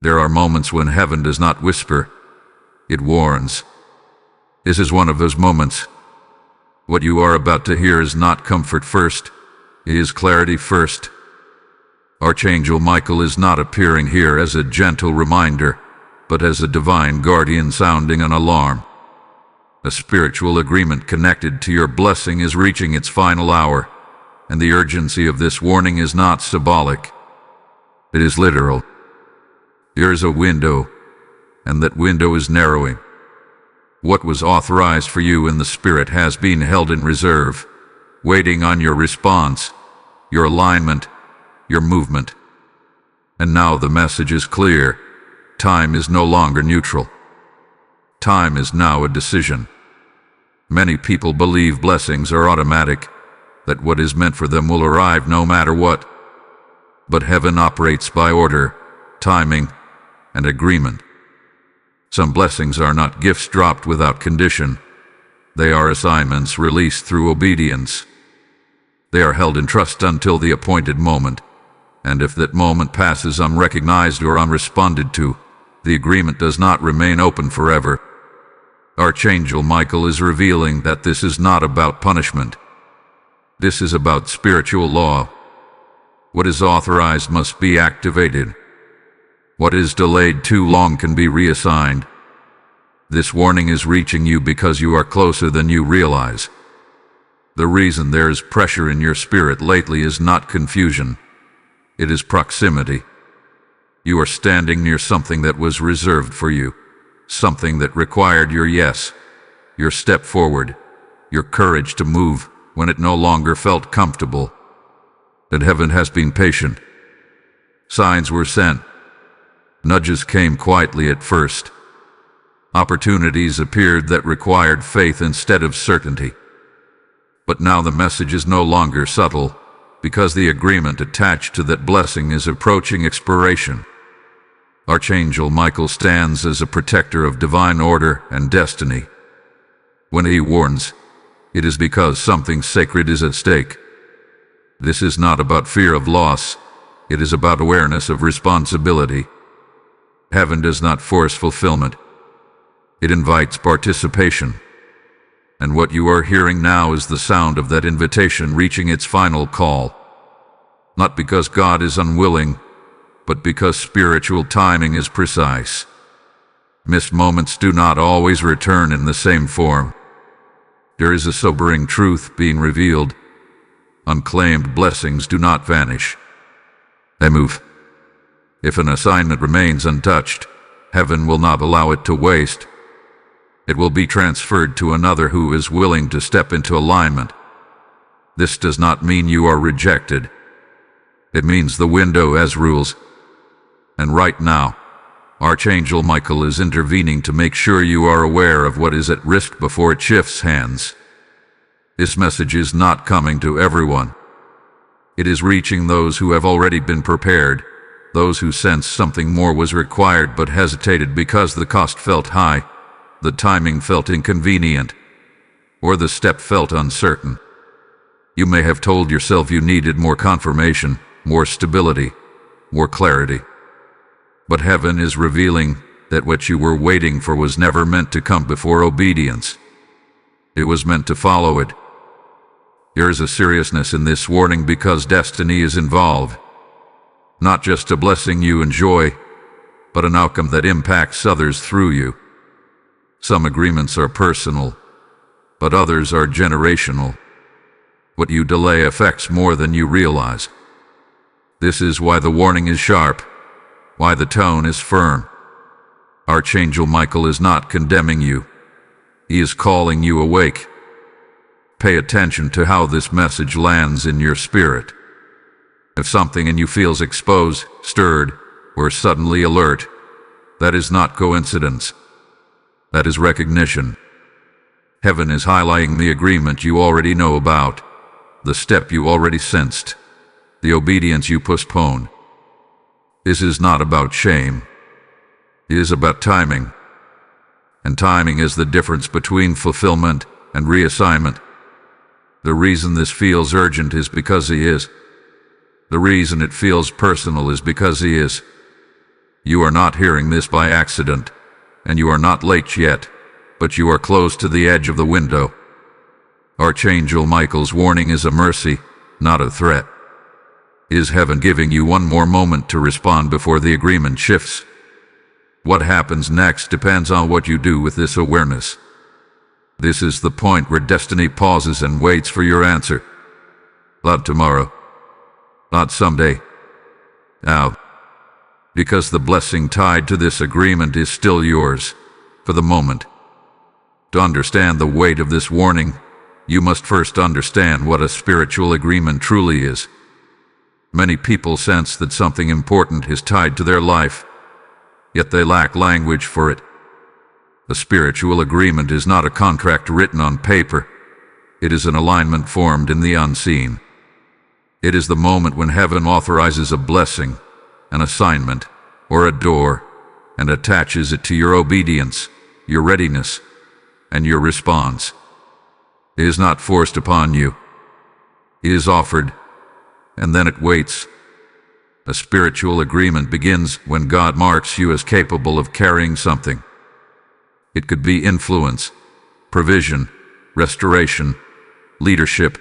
There are moments when heaven does not whisper, it warns. This is one of those moments. What you are about to hear is not comfort first, it is clarity first. Archangel Michael is not appearing here as a gentle reminder, but as a divine guardian sounding an alarm. A spiritual agreement connected to your blessing is reaching its final hour, and the urgency of this warning is not symbolic. It is literal. There is a window, and that window is narrowing. What was authorized for you in the Spirit has been held in reserve, waiting on your response, your alignment, your movement. And now the message is clear. Time is no longer neutral. Time is now a decision. Many people believe blessings are automatic, that what is meant for them will arrive no matter what. But heaven operates by order, timing, and agreement. Some blessings are not gifts dropped without condition. They are assignments released through obedience. They are held in trust until the appointed moment, and if that moment passes unrecognized or unresponded to, the agreement does not remain open forever. Archangel Michael is revealing that this is not about punishment. This is about spiritual law. What is authorized must be activated. What is delayed too long can be reassigned. This warning is reaching you because you are closer than you realize. The reason there is pressure in your spirit lately is not confusion. It is proximity. You are standing near something that was reserved for you, something that required your yes, your step forward, your courage to move when it no longer felt comfortable. And heaven has been patient. Signs were sent. Nudges came quietly at first. Opportunities appeared that required faith instead of certainty. But now the message is no longer subtle, because the agreement attached to that blessing is approaching expiration. Archangel Michael stands as a protector of divine order and destiny. When he warns, it is because something sacred is at stake. This is not about fear of loss, it is about awareness of responsibility. Heaven does not force fulfillment. It invites participation. And what you are hearing now is the sound of that invitation reaching its final call. Not because God is unwilling, but because spiritual timing is precise. Missed moments do not always return in the same form. There is a sobering truth being revealed. Unclaimed blessings do not vanish. They move. If an assignment remains untouched, heaven will not allow it to waste. It will be transferred to another who is willing to step into alignment. This does not mean you are rejected. It means the window has rules. And right now, Archangel Michael is intervening to make sure you are aware of what is at risk before it shifts hands. This message is not coming to everyone. It is reaching those who have already been prepared, those who sensed something more was required but hesitated because the cost felt high, the timing felt inconvenient, or the step felt uncertain. You may have told yourself you needed more confirmation, more stability, more clarity. But heaven is revealing that what you were waiting for was never meant to come before obedience. It was meant to follow it. There is a seriousness in this warning because destiny is involved. Not just a blessing you enjoy, but an outcome that impacts others through you. Some agreements are personal, but others are generational. What you delay affects more than you realize. This is why the warning is sharp, why the tone is firm. Archangel Michael is not condemning you. He is calling you awake. Pay attention to how this message lands in your spirit. If something in you feels exposed, stirred, or suddenly alert, that is not coincidence. That is recognition. Heaven is highlighting the agreement you already know about, the step you already sensed, the obedience you postponed. This is not about shame. It is about timing. And timing is the difference between fulfillment and reassignment. The reason this feels urgent is because he is. The reason it feels personal is because he is. You are not hearing this by accident, and you are not late yet, but you are close to the edge of the window. Archangel Michael's warning is a mercy, not a threat. Is heaven giving you one more moment to respond before the agreement shifts? What happens next depends on what you do with this awareness. This is the point where destiny pauses and waits for your answer. Not tomorrow. Not someday. Now. Because the blessing tied to this agreement is still yours, for the moment. To understand the weight of this warning, you must first understand what a spiritual agreement truly is. Many people sense that something important is tied to their life, yet they lack language for it. A spiritual agreement is not a contract written on paper. It is an alignment formed in the unseen. It is the moment when heaven authorizes a blessing, an assignment, or a door, and attaches it to your obedience, your readiness, and your response. It is not forced upon you. It is offered, and then it waits. A spiritual agreement begins when God marks you as capable of carrying something. It could be influence, provision, restoration, leadership,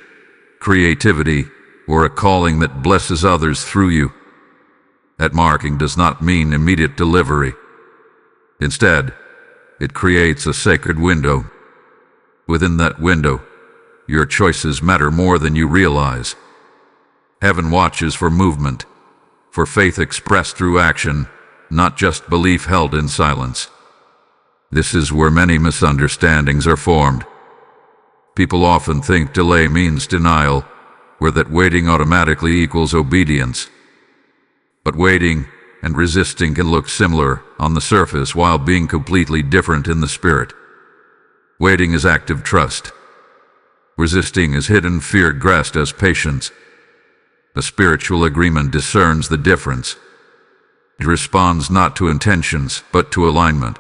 creativity, or a calling that blesses others through you. That marking does not mean immediate delivery. Instead, it creates a sacred window. Within that window, your choices matter more than you realize. Heaven watches for movement, for faith expressed through action, not just belief held in silence. This is where many misunderstandings are formed. People often think delay means denial, or that waiting automatically equals obedience. But waiting and resisting can look similar on the surface while being completely different in the spirit. Waiting is active trust. Resisting is hidden fear dressed as patience. A spiritual agreement discerns the difference. It responds not to intentions, but to alignment.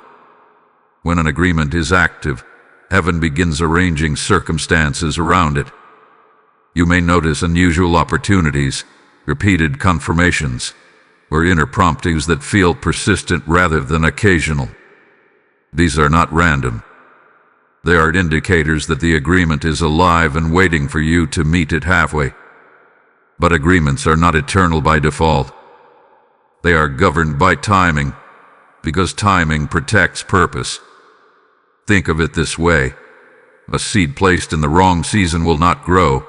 When an agreement is active, heaven begins arranging circumstances around it. You may notice unusual opportunities, repeated confirmations, or inner promptings that feel persistent rather than occasional. These are not random. They are indicators that the agreement is alive and waiting for you to meet it halfway. But agreements are not eternal by default. They are governed by timing, because timing protects purpose. Think of it this way. A seed placed in the wrong season will not grow,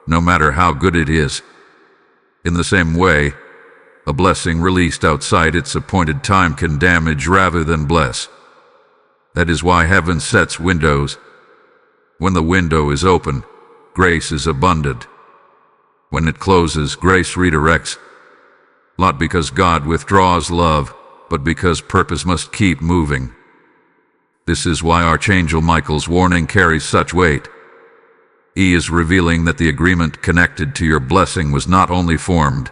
no matter how good it is. In the same way, a blessing released outside its appointed time can damage rather than bless. That is why heaven sets windows. When the window is open, grace is abundant. When it closes, grace redirects. Not because God withdraws love, but because purpose must keep moving. This is why Archangel Michael's warning carries such weight. He is revealing that the agreement connected to your blessing was not only formed,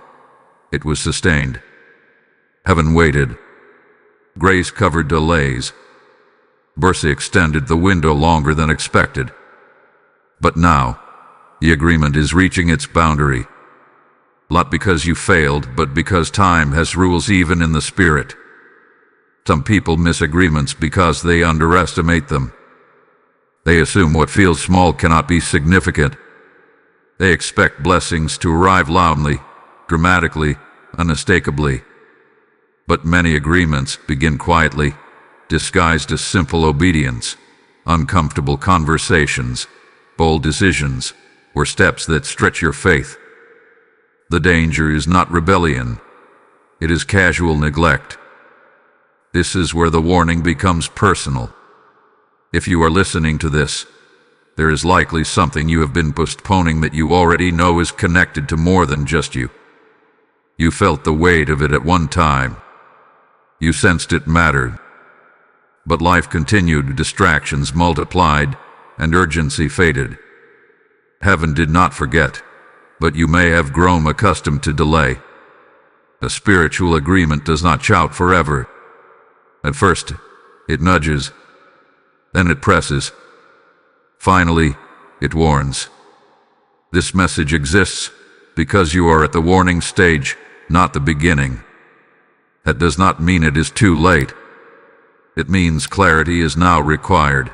it was sustained. Heaven waited. Grace covered delays. Mercy extended the window longer than expected. But now, the agreement is reaching its boundary. Not because you failed, but because time has rules even in the spirit. Some people miss agreements because they underestimate them. They assume what feels small cannot be significant. They expect blessings to arrive loudly, dramatically, unmistakably. But many agreements begin quietly, disguised as simple obedience, uncomfortable conversations, bold decisions, or steps that stretch your faith. The danger is not rebellion. It is casual neglect. This is where the warning becomes personal. If you are listening to this, there is likely something you have been postponing that you already know is connected to more than just you. You felt the weight of it at one time. You sensed it mattered. But life continued, distractions multiplied, and urgency faded. Heaven did not forget, but you may have grown accustomed to delay. A spiritual agreement does not shout forever. At first, it nudges. Then it presses. Finally, it warns. This message exists because you are at the warning stage, not the beginning. That does not mean it is too late. It means clarity is now required.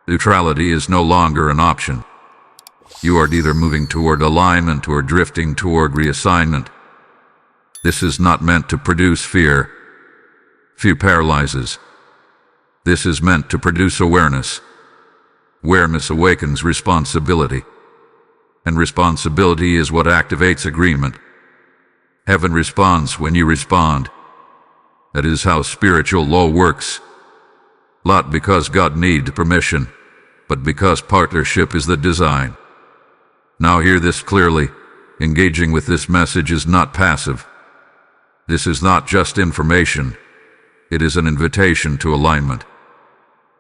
Neutrality is no longer an option. You are either moving toward alignment or drifting toward reassignment. This is not meant to produce fear. Fear paralyzes. This is meant to produce awareness. Awareness awakens responsibility. And responsibility is what activates agreement. Heaven responds when you respond. That is how spiritual law works. Not because God needs permission, but because partnership is the design. Now hear this clearly. Engaging with this message is not passive. This is not just information. It is an invitation to alignment.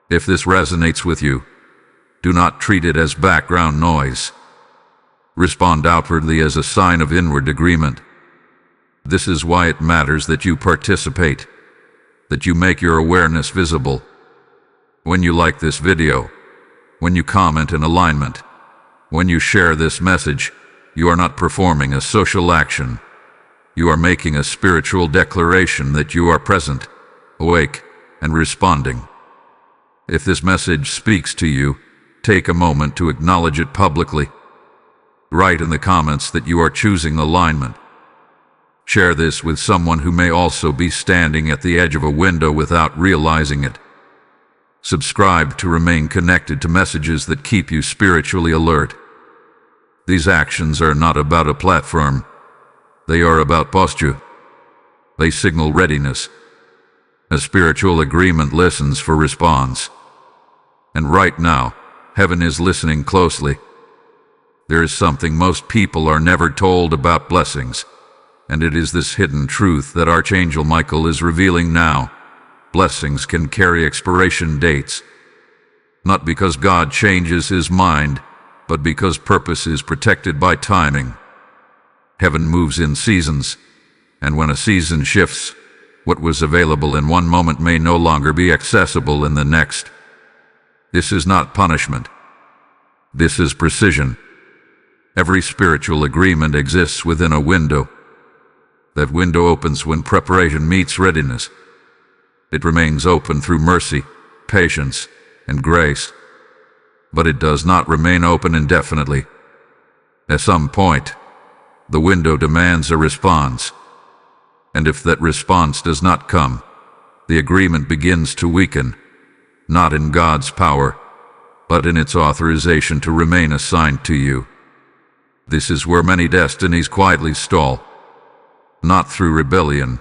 If this resonates with you, do not treat it as background noise. Respond outwardly as a sign of inward agreement. This is why it matters that you participate, that you make your awareness visible. When you like this video, when you comment in alignment, when you share this message, you are not performing a social action. You are making a spiritual declaration that you are present, awake, and responding. If this message speaks to you, take a moment to acknowledge it publicly. Write in the comments that you are choosing alignment. Share this with someone who may also be standing at the edge of a window without realizing it. Subscribe to remain connected to messages that keep you spiritually alert. These actions are not about a platform. They are about posture. They signal readiness. A spiritual agreement listens for response. And right now, heaven is listening closely. There is something most people are never told about blessings, and it is this hidden truth that Archangel Michael is revealing now. Blessings can carry expiration dates, not because God changes his mind, but because purpose is protected by timing. Heaven moves in seasons, and when a season shifts, what was available in one moment may no longer be accessible in the next. This is not punishment. This is precision. Every spiritual agreement exists within a window. That window opens when preparation meets readiness. It remains open through mercy, patience, and grace. But it does not remain open indefinitely. At some point, the window demands a response. And if that response does not come, the agreement begins to weaken, not in God's power, but in its authorization to remain assigned to you. This is where many destinies quietly stall, not through rebellion,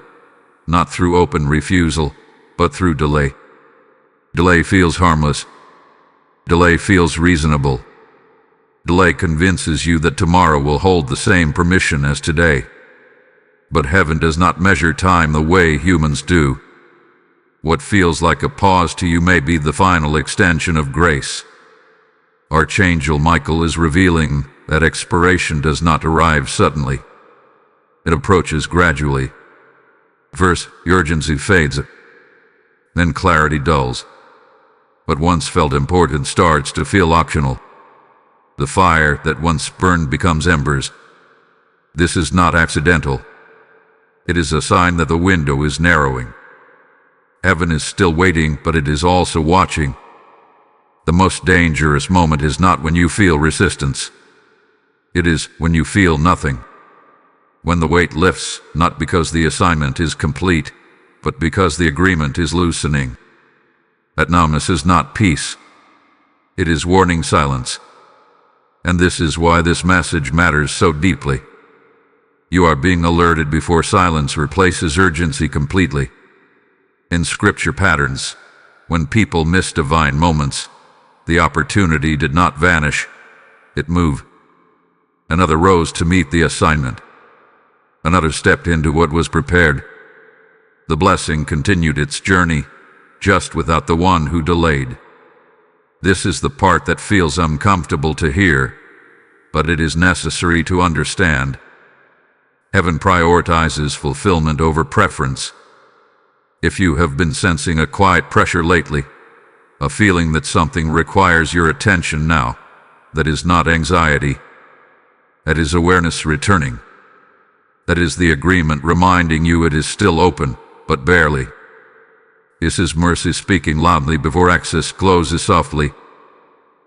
not through open refusal, but through delay. Delay feels harmless. Delay feels reasonable. Delay convinces you that tomorrow will hold the same permission as today. But heaven does not measure time the way humans do. What feels like a pause to you may be the final extension of grace. Archangel Michael is revealing that expiration does not arrive suddenly. It approaches gradually. First, urgency fades. Then clarity dulls. What once felt important starts to feel optional. The fire that once burned becomes embers. This is not accidental. It is a sign that the window is narrowing. Heaven is still waiting, but it is also watching. The most dangerous moment is not when you feel resistance. It is when you feel nothing. When the weight lifts, not because the assignment is complete, but because the agreement is loosening. That numbness is not peace. It is warning silence. And this is why this message matters so deeply. You are being alerted before silence replaces urgency completely. In scripture patterns, when people miss divine moments, the opportunity did not vanish, it moved. Another rose to meet the assignment. Another stepped into what was prepared. The blessing continued its journey, just without the one who delayed. This is the part that feels uncomfortable to hear, but it is necessary to understand. Heaven prioritizes fulfillment over preference. If you have been sensing a quiet pressure lately, a feeling that something requires your attention now, that is not anxiety. That is awareness returning. That is the agreement reminding you it is still open, but barely. This is mercy speaking loudly before access closes softly.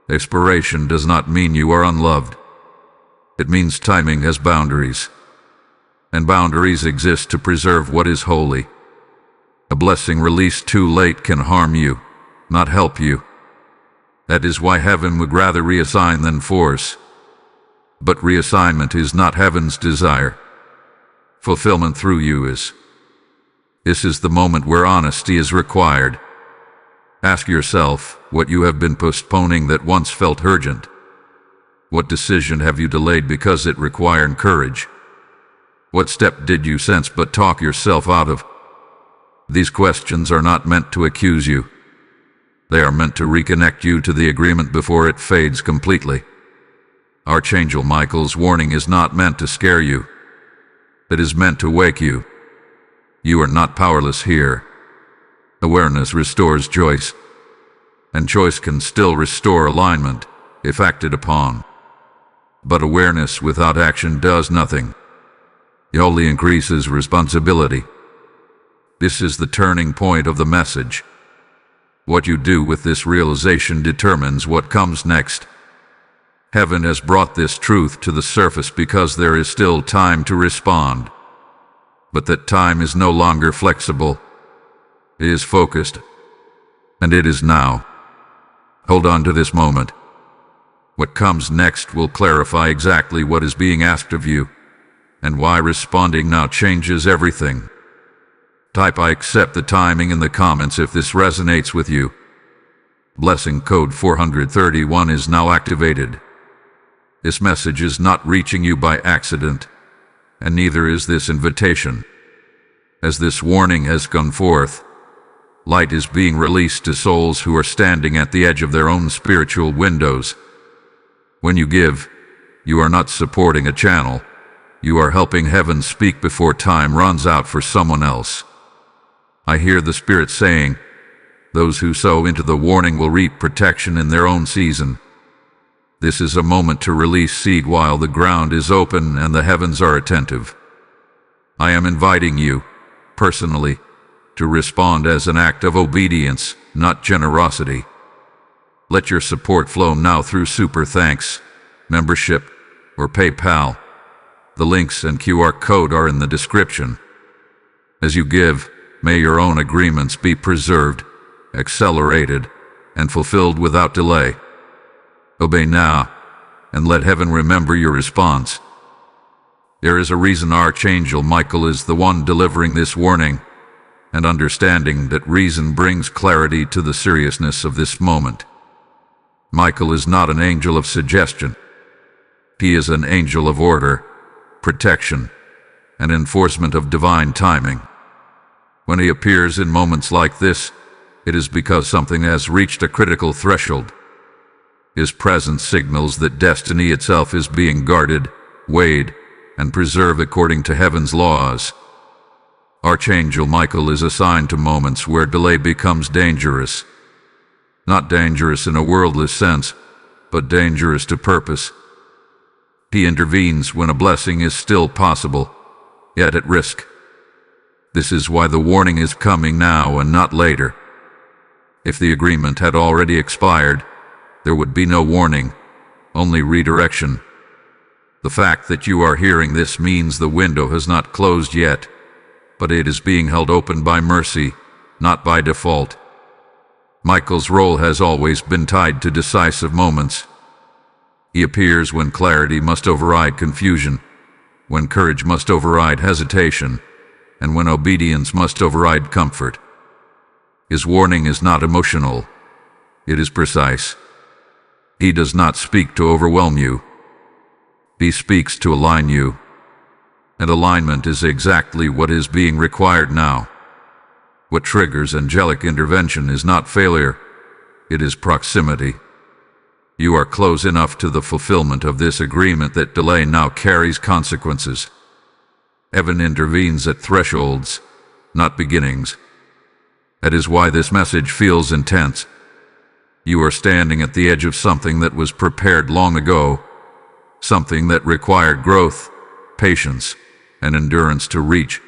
Expiration does not mean you are unloved. It means timing has boundaries. And boundaries exist to preserve what is holy. A blessing released too late can harm you, not help you. That is why heaven would rather reassign than force. But reassignment is not heaven's desire. Fulfillment through you is. This is the moment where honesty is required. Ask yourself what you have been postponing that once felt urgent. What decision have you delayed because it required courage? What step did you sense but talk yourself out of? These questions are not meant to accuse you. They are meant to reconnect you to the agreement before it fades completely. Archangel Michael's warning is not meant to scare you. It is meant to wake you. You are not powerless here. Awareness restores choice, and choice can still restore alignment if acted upon. But awareness without action does nothing. It only increases responsibility. This is the turning point of the message. What you do with this realization determines what comes next. Heaven has brought this truth to the surface because there is still time to respond. But that time is no longer flexible. It is focused, and it is now. Hold on to this moment. What comes next will clarify exactly what is being asked of you, and why responding now changes everything. Type "I accept" the timing in the comments if this resonates with you. Blessing code 431 is now activated. This message is not reaching you by accident, and neither is this invitation. As this warning has gone forth, light is being released to souls who are standing at the edge of their own spiritual windows. When you give, you are not supporting a channel. You are helping heaven speak before time runs out for someone else. I hear the Spirit saying, those who sow into the warning will reap protection in their own season. This is a moment to release seed while the ground is open and the heavens are attentive. I am inviting you, personally, to respond as an act of obedience, not generosity. Let your support flow now through Super Thanks, membership, or PayPal. The links and QR code are in the description. As you give, may your own agreements be preserved, accelerated, and fulfilled without delay. Obey now, and let heaven remember your response. There is a reason Archangel Michael is the one delivering this warning, and understanding that reason brings clarity to the seriousness of this moment. Michael is not an angel of suggestion. He is an angel of order, protection, and enforcement of divine timing. When he appears in moments like this, it is because something has reached a critical threshold. His presence signals that destiny itself is being guarded, weighed, and preserved according to heaven's laws. Archangel Michael is assigned to moments where delay becomes dangerous. Not dangerous in a worldly sense, but dangerous to purpose. He intervenes when a blessing is still possible, yet at risk. This is why the warning is coming now and not later. If the agreement had already expired, there would be no warning, only redirection. The fact that you are hearing this means the window has not closed yet, but it is being held open by mercy, not by default. Michael's role has always been tied to decisive moments. He appears when clarity must override confusion, when courage must override hesitation, and when obedience must override comfort. His warning is not emotional, it is precise. He does not speak to overwhelm you. He speaks to align you. And alignment is exactly what is being required now. What triggers angelic intervention is not failure, it is proximity. You are close enough to the fulfillment of this agreement that delay now carries consequences. Heaven intervenes at thresholds, not beginnings. That is why this message feels intense. You are standing at the edge of something that was prepared long ago, something that required growth, patience, and endurance to reach.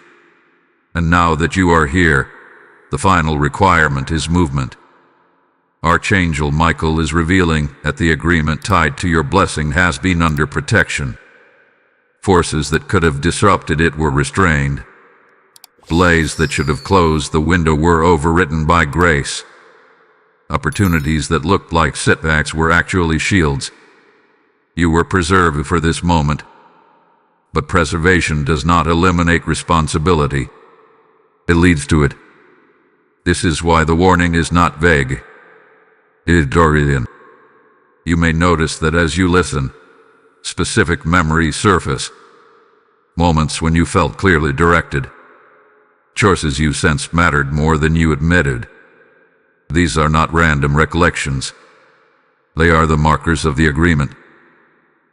And now that you are here, the final requirement is movement. Archangel Michael is revealing that the agreement tied to your blessing has been under protection. Forces that could have disrupted it were restrained. Delays that should have closed the window were overwritten by grace. Opportunities that looked like setbacks were actually shields. You were preserved for this moment. But preservation does not eliminate responsibility. It leads to it. This is why the warning is not vague. It is Dorian. You may notice that as you listen, specific memories surface. Moments when you felt clearly directed. Choices you sensed mattered more than you admitted. These are not random recollections. They are the markers of the agreement.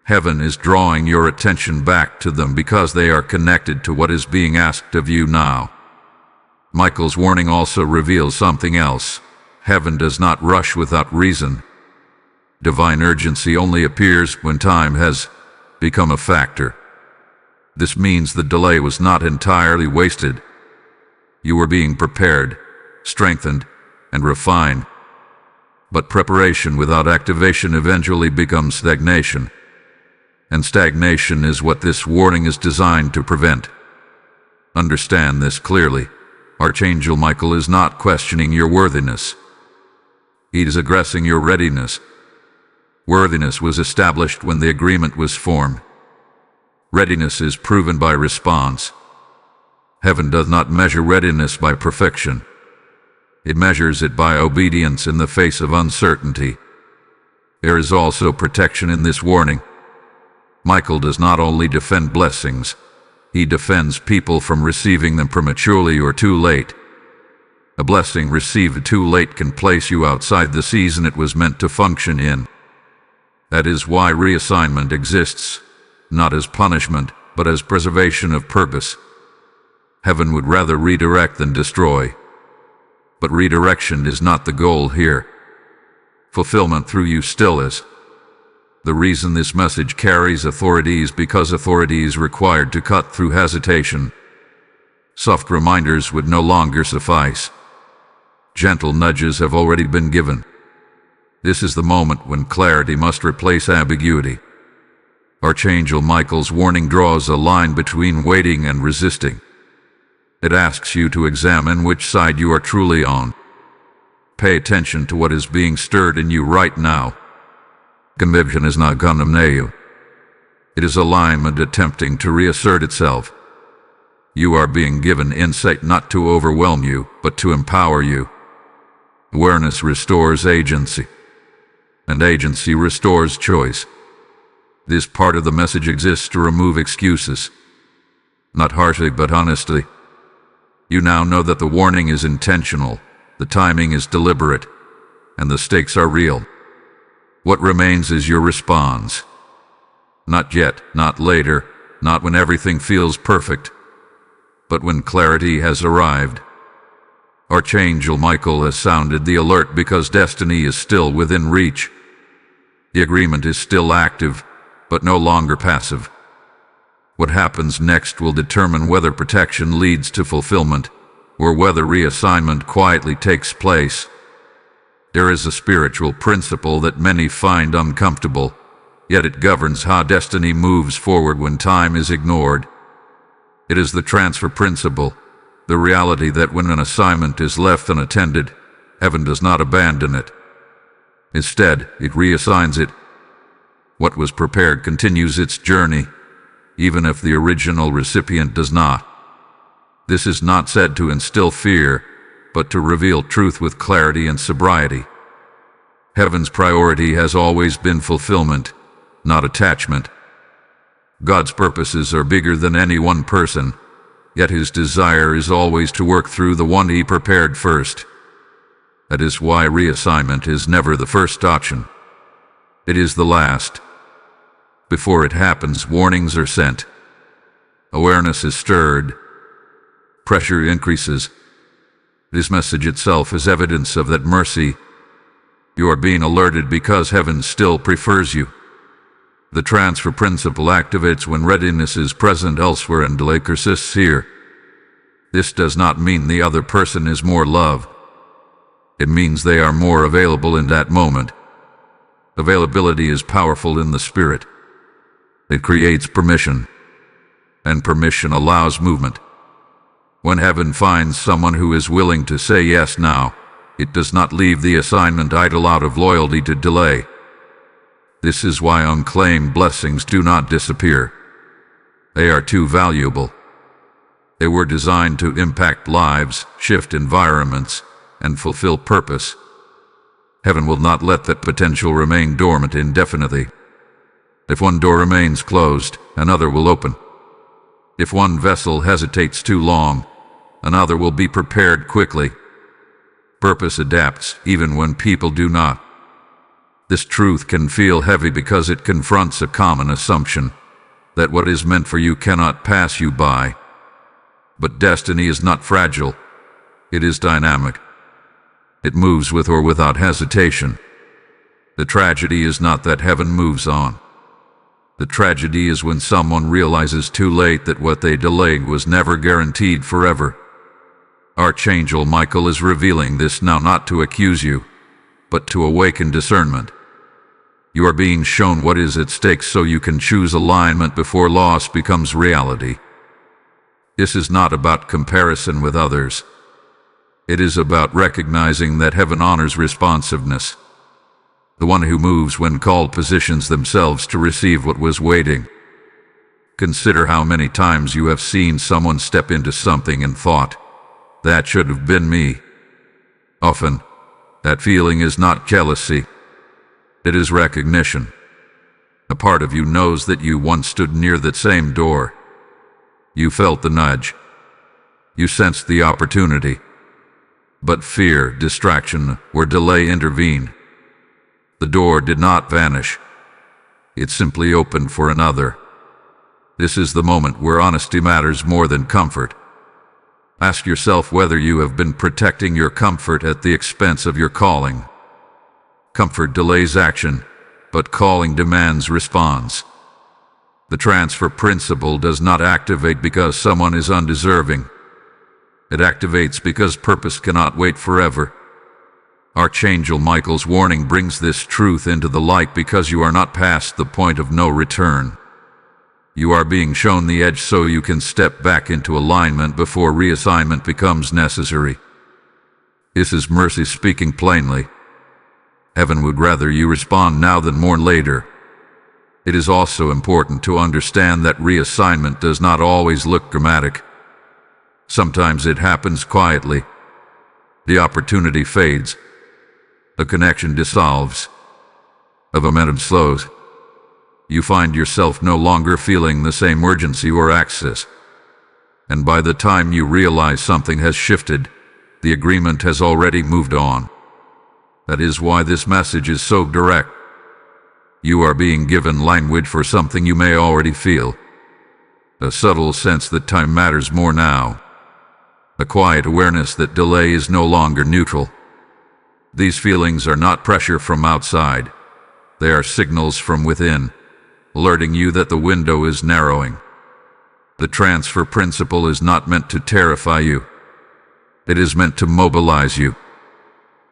Heaven is drawing your attention back to them because they are connected to what is being asked of you now. Michael's warning also reveals something else. Heaven does not rush without reason. Divine urgency only appears when time has become a factor. This means the delay was not entirely wasted. You were being prepared, strengthened, and refined. But preparation without activation eventually becomes stagnation. And stagnation is what this warning is designed to prevent. Understand this clearly. Archangel Michael is not questioning your worthiness. He is addressing your readiness. Worthiness was established when the agreement was formed. Readiness is proven by response. Heaven does not measure readiness by perfection. It measures it by obedience in the face of uncertainty. There is also protection in this warning. Michael does not only defend blessings, he defends people from receiving them prematurely or too late. A blessing received too late can place you outside the season it was meant to function in. That is why reassignment exists, not as punishment, but as preservation of purpose. Heaven would rather redirect than destroy. But redirection is not the goal here. Fulfillment through you still is. The reason this message carries authority is because authority is required to cut through hesitation. Soft reminders would no longer suffice. Gentle nudges have already been given. This is the moment when clarity must replace ambiguity. Archangel Michael's warning draws a line between waiting and resisting. It asks you to examine which side you are truly on. Pay attention to what is being stirred in you right now. Conviction is not condemnation. It is alignment attempting to reassert itself. You are being given insight not to overwhelm you, but to empower you. Awareness restores agency, and agency restores choice. This part of the message exists to remove excuses, not harshly but honestly. You now know that the warning is intentional, the timing is deliberate, and the stakes are real. What remains is your response. Not yet, not later, not when everything feels perfect, but when clarity has arrived. Archangel Michael has sounded the alert because destiny is still within reach. The agreement is still active, but no longer passive. What happens next will determine whether protection leads to fulfillment, or whether reassignment quietly takes place. There is a spiritual principle that many find uncomfortable, yet it governs how destiny moves forward when time is ignored. It is the transfer principle, the reality that when an assignment is left unattended, heaven does not abandon it. Instead, it reassigns it. What was prepared continues its journey, even if the original recipient does not. This is not said to instill fear, but to reveal truth with clarity and sobriety. Heaven's priority has always been fulfillment, not attachment. God's purposes are bigger than any one person, yet his desire is always to work through the one he prepared first. That is why reassignment is never the first option. It is the last. Before it happens, warnings are sent. Awareness is stirred. Pressure increases. This message itself is evidence of that mercy. You are being alerted because heaven still prefers you. The transfer principle activates when readiness is present elsewhere and delay persists here. This does not mean the other person is more loved. It means they are more available in that moment. Availability is powerful in the spirit. It creates permission, and permission allows movement. When heaven finds someone who is willing to say yes now, it does not leave the assignment idle out of loyalty to delay. This is why unclaimed blessings do not disappear. They are too valuable. They were designed to impact lives, shift environments, and fulfill purpose. Heaven will not let that potential remain dormant indefinitely. If one door remains closed, another will open. If one vessel hesitates too long, another will be prepared quickly. Purpose adapts even when people do not. This truth can feel heavy because it confronts a common assumption that what is meant for you cannot pass you by. But destiny is not fragile. It is dynamic. It moves with or without hesitation. The tragedy is not that heaven moves on. The tragedy is when someone realizes too late that what they delayed was never guaranteed forever. Archangel Michael is revealing this now not to accuse you, but to awaken discernment. You are being shown what is at stake so you can choose alignment before loss becomes reality. This is not about comparison with others. It is about recognizing that heaven honors responsiveness. The one who moves when called positions themselves to receive what was waiting. Consider how many times you have seen someone step into something and thought, "That should have been me." Often, that feeling is not jealousy. It is recognition. A part of you knows that you once stood near that same door. You felt the nudge. You sensed the opportunity. But fear, distraction, or delay intervened. The door did not vanish. It simply opened for another. This is the moment where honesty matters more than comfort. Ask yourself whether you have been protecting your comfort at the expense of your calling. Comfort delays action, but calling demands response. The transfer principle does not activate because someone is undeserving. It activates because purpose cannot wait forever. Archangel Michael's warning brings this truth into the light because you are not past the point of no return. You are being shown the edge so you can step back into alignment before reassignment becomes necessary. This is mercy speaking plainly. Heaven would rather you respond now than mourn later. It is also important to understand that reassignment does not always look dramatic. Sometimes it happens quietly. The opportunity fades. The connection dissolves. The momentum slows. You find yourself no longer feeling the same urgency or access. And by the time you realize something has shifted, the agreement has already moved on. That is why this message is so direct. You are being given language for something you may already feel. A subtle sense that time matters more now. A quiet awareness that delay is no longer neutral. These feelings are not pressure from outside. They are signals from within, alerting you that the window is narrowing. The transfer principle is not meant to terrify you. It is meant to mobilize you.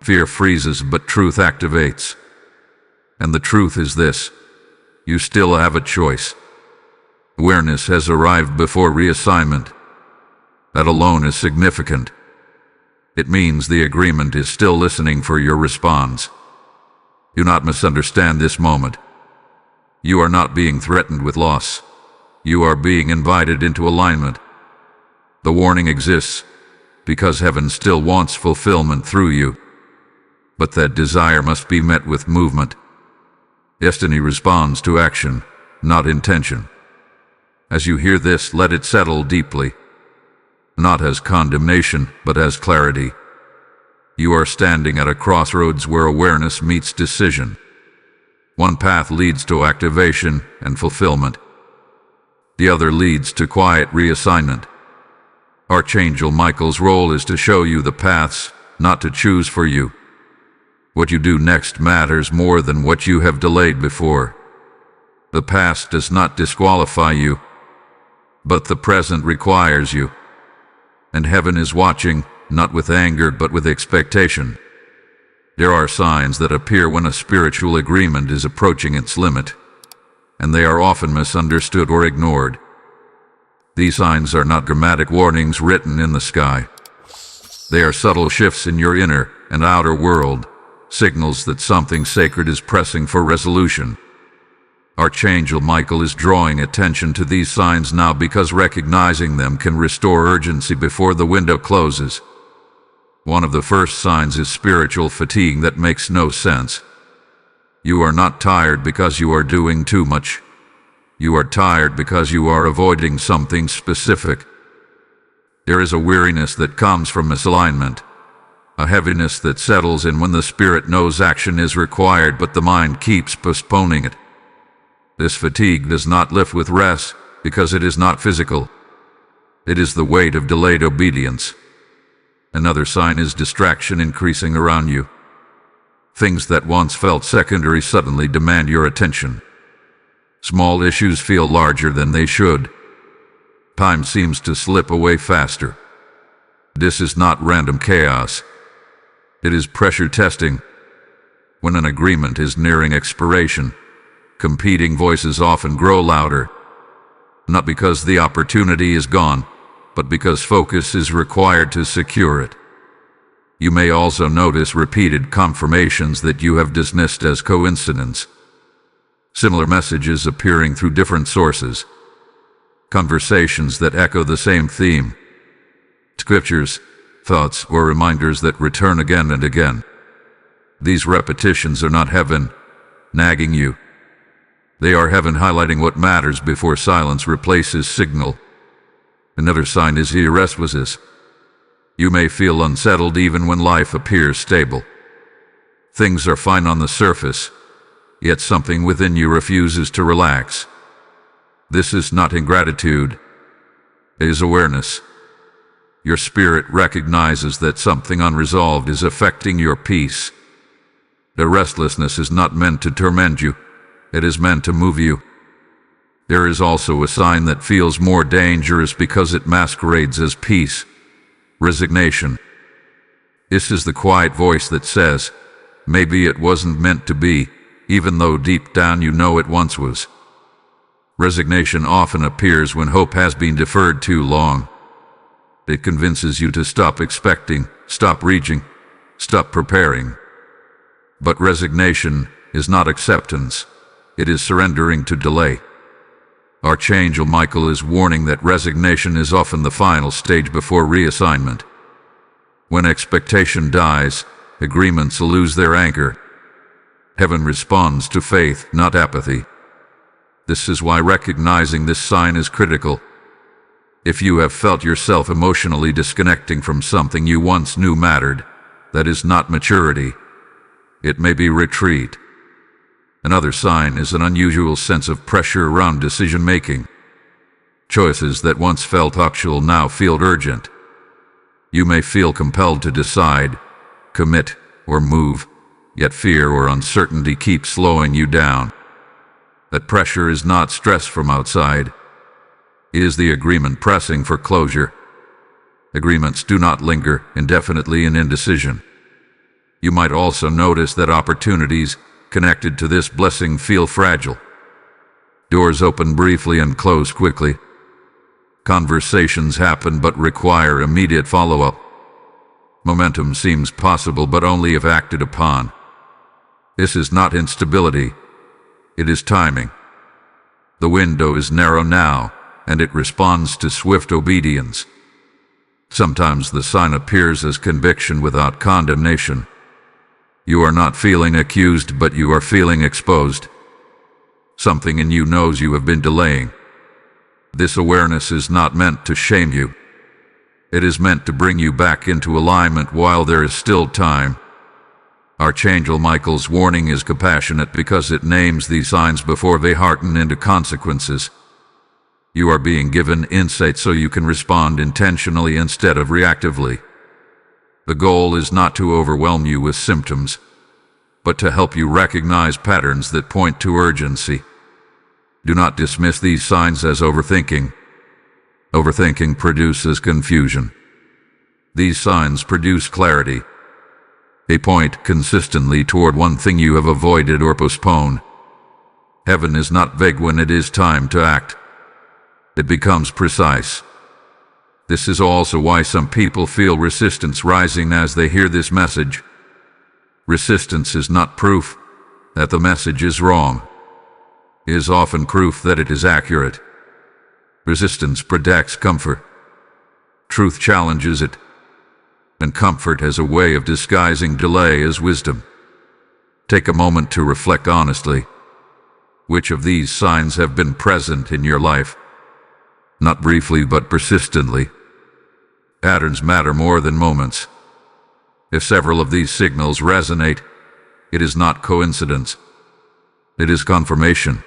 Fear freezes, but truth activates. And the truth is this: you still have a choice. Awareness has arrived before reassignment. That alone is significant. It means the agreement is still listening for your response. Do not misunderstand this moment. You are not being threatened with loss. You are being invited into alignment. The warning exists because heaven still wants fulfillment through you. But that desire must be met with movement. Destiny responds to action, not intention. As you hear this, let it settle deeply. Not as condemnation, but as clarity. You are standing at a crossroads where awareness meets decision. One path leads to activation and fulfillment. The other leads to quiet reassignment. Archangel Michael's role is to show you the paths, not to choose for you. What you do next matters more than what you have delayed before. The past does not disqualify you, but the present requires you. And heaven is watching, not with anger but with expectation. There are signs that appear when a spiritual agreement is approaching its limit, and they are often misunderstood or ignored. These signs are not dramatic warnings written in the sky. They are subtle shifts in your inner and outer world, signals that something sacred is pressing for resolution. Archangel Michael is drawing attention to these signs now because recognizing them can restore urgency before the window closes. One of the first signs is spiritual fatigue that makes no sense. You are not tired because you are doing too much. You are tired because you are avoiding something specific. There is a weariness that comes from misalignment, a heaviness that settles in when the spirit knows action is required but the mind keeps postponing it. This fatigue does not lift with rest because it is not physical. It is the weight of delayed obedience. Another sign is distraction increasing around you. Things that once felt secondary suddenly demand your attention. Small issues feel larger than they should. Time seems to slip away faster. This is not random chaos. It is pressure testing. When an agreement is nearing expiration, competing voices often grow louder, not because the opportunity is gone, but because focus is required to secure it. You may also notice repeated confirmations that you have dismissed as coincidence. Similar messages appearing through different sources. Conversations that echo the same theme. Scriptures, thoughts, or reminders that return again and again. These repetitions are not heaven nagging you. They are heaven highlighting what matters before silence replaces signal. Another sign is restlessness. You may feel unsettled even when life appears stable. Things are fine on the surface, yet something within you refuses to relax. This is not ingratitude. It is awareness. Your spirit recognizes that something unresolved is affecting your peace. The restlessness is not meant to torment you. It is meant to move you. There is also a sign that feels more dangerous because it masquerades as peace. Resignation. This is the quiet voice that says, maybe it wasn't meant to be, even though deep down you know it once was. Resignation often appears when hope has been deferred too long. It convinces you to stop expecting, stop reaching, stop preparing. But resignation is not acceptance. It is surrendering to delay. Archangel Michael is warning that resignation is often the final stage before reassignment. When expectation dies, agreements lose their anchor. Heaven responds to faith, not apathy. This is why recognizing this sign is critical. If you have felt yourself emotionally disconnecting from something you once knew mattered, that is not maturity. It may be retreat. Another sign is an unusual sense of pressure around decision-making. Choices that once felt optional now feel urgent. You may feel compelled to decide, commit, or move, yet fear or uncertainty keep slowing you down. That pressure is not stress from outside. It is the agreement pressing for closure. Agreements do not linger indefinitely in indecision. You might also notice that opportunities connected to this blessing feel fragile. Doors open briefly and close quickly. Conversations happen but require immediate follow-up. Momentum seems possible but only if acted upon. This is not instability. It is timing. The window is narrow now, and it responds to swift obedience. Sometimes the sign appears as conviction without condemnation. You are not feeling accused, but you are feeling exposed. Something in you knows you have been delaying. This awareness is not meant to shame you. It is meant to bring you back into alignment while there is still time. Archangel Michael's warning is compassionate because it names these signs before they harden into consequences. You are being given insight so you can respond intentionally instead of reactively. The goal is not to overwhelm you with symptoms, but to help you recognize patterns that point to urgency. Do not dismiss these signs as overthinking. Overthinking produces confusion. These signs produce clarity. They point consistently toward one thing you have avoided or postponed. Heaven is not vague when it is time to act. It becomes precise. This is also why some people feel resistance rising as they hear this message. Resistance is not proof that the message is wrong. It is often proof that it is accurate. Resistance protects comfort. Truth challenges it. And comfort has a way of disguising delay as wisdom. Take a moment to reflect honestly. Which of these signs have been present in your life? Not briefly, but persistently. Patterns matter more than moments. If several of these signals resonate, it is not coincidence. It is confirmation.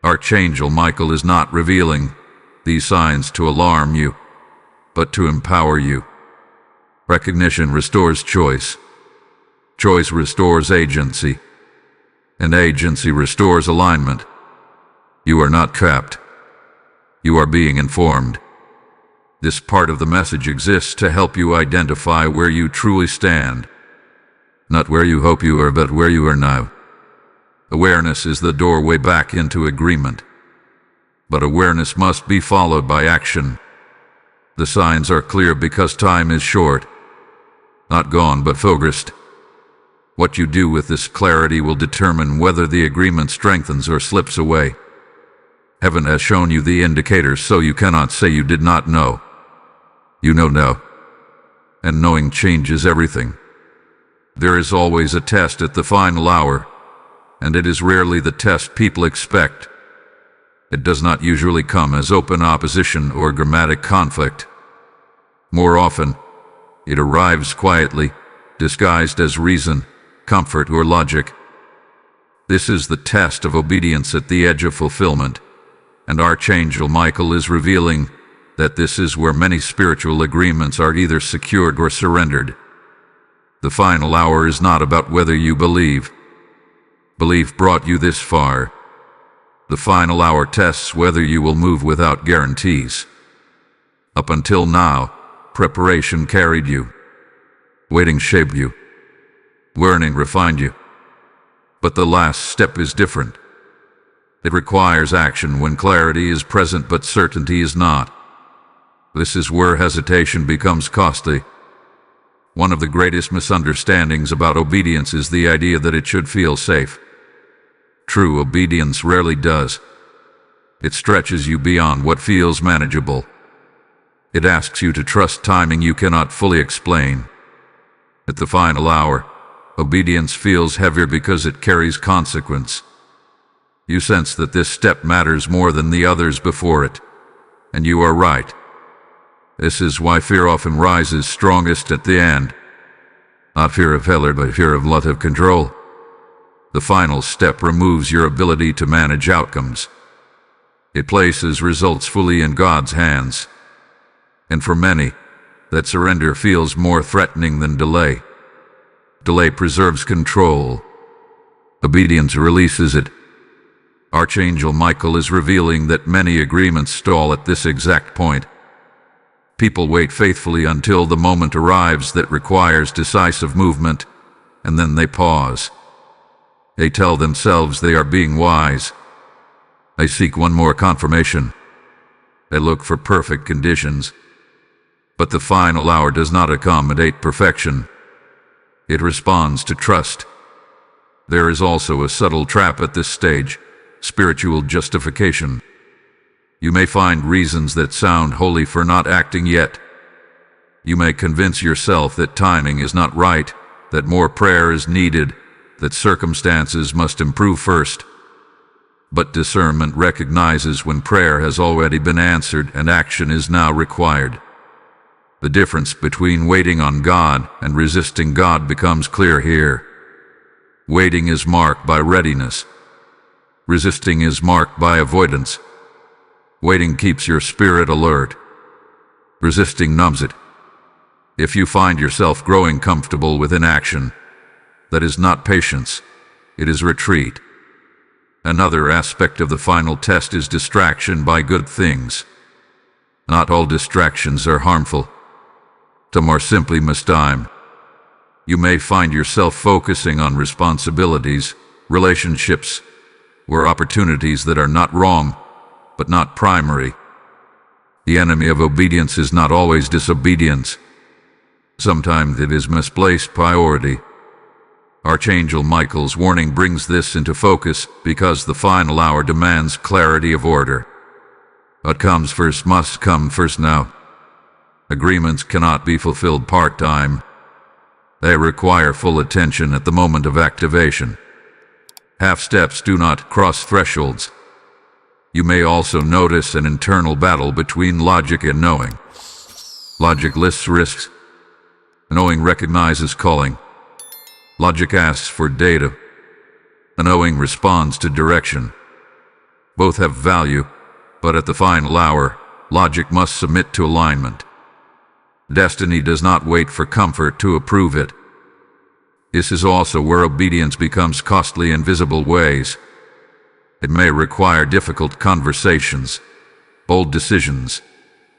Archangel Michael is not revealing these signs to alarm you, but to empower you. Recognition restores choice. Choice restores agency. And agency restores alignment. You are not trapped. You are being informed. This part of the message exists to help you identify where you truly stand. Not where you hope you are, but where you are now. Awareness is the doorway back into agreement. But awareness must be followed by action. The signs are clear because time is short. Not gone, but focused. What you do with this clarity will determine whether the agreement strengthens or slips away. Heaven has shown you the indicators, so you cannot say you did not know. You know now. And knowing changes everything. There is always a test at the final hour, and it is rarely the test people expect. It does not usually come as open opposition or dramatic conflict. More often, it arrives quietly, disguised as reason, comfort, or logic. This is the test of obedience at the edge of fulfillment, and Archangel Michael is revealing that this is where many spiritual agreements are either secured or surrendered. The final hour is not about whether you believe. Belief brought you this far. The final hour tests whether you will move without guarantees. Up until now, preparation carried you. Waiting shaped you. Learning refined you. But the last step is different. It requires action when clarity is present but certainty is not. This is where hesitation becomes costly. One of the greatest misunderstandings about obedience is the idea that it should feel safe. True obedience rarely does. It stretches you beyond what feels manageable. It asks you to trust timing you cannot fully explain. At the final hour, obedience feels heavier because it carries consequence. You sense that this step matters more than the others before it, and you are right. This is why fear often rises strongest at the end. Not fear of failure, but fear of lack of control. The final step removes your ability to manage outcomes. It places results fully in God's hands. And for many, that surrender feels more threatening than delay. Delay preserves control. Obedience releases it. Archangel Michael is revealing that many agreements stall at this exact point. People wait faithfully until the moment arrives that requires decisive movement, and then they pause. They tell themselves they are being wise. They seek one more confirmation. They look for perfect conditions. But the final hour does not accommodate perfection. It responds to trust. There is also a subtle trap at this stage: spiritual justification. You may find reasons that sound holy for not acting yet. You may convince yourself that timing is not right, that more prayer is needed, that circumstances must improve first. But discernment recognizes when prayer has already been answered and action is now required. The difference between waiting on God and resisting God becomes clear here. Waiting is marked by readiness. Resisting is marked by avoidance. Waiting keeps your spirit alert. Resisting numbs it. If you find yourself growing comfortable with inaction, that is not patience, it is retreat. Another aspect of the final test is distraction by good things. Not all distractions are harmful. Some are simply mistimed. You may find yourself focusing on responsibilities, relationships, or opportunities that are not wrong, but not primary. The enemy of obedience is not always disobedience. Sometimes it is misplaced priority. Archangel Michael's warning brings this into focus because the final hour demands clarity of order. What comes first must come first now. Agreements cannot be fulfilled part-time. They require full attention at the moment of activation. Half steps do not cross thresholds. You may also notice an internal battle between logic and knowing. Logic lists risks. Knowing recognizes calling. Logic asks for data. The knowing responds to direction. Both have value, but at the final hour, logic must submit to alignment. Destiny does not wait for comfort to approve it. This is also where obedience becomes costly in visible ways. It may require difficult conversations, bold decisions,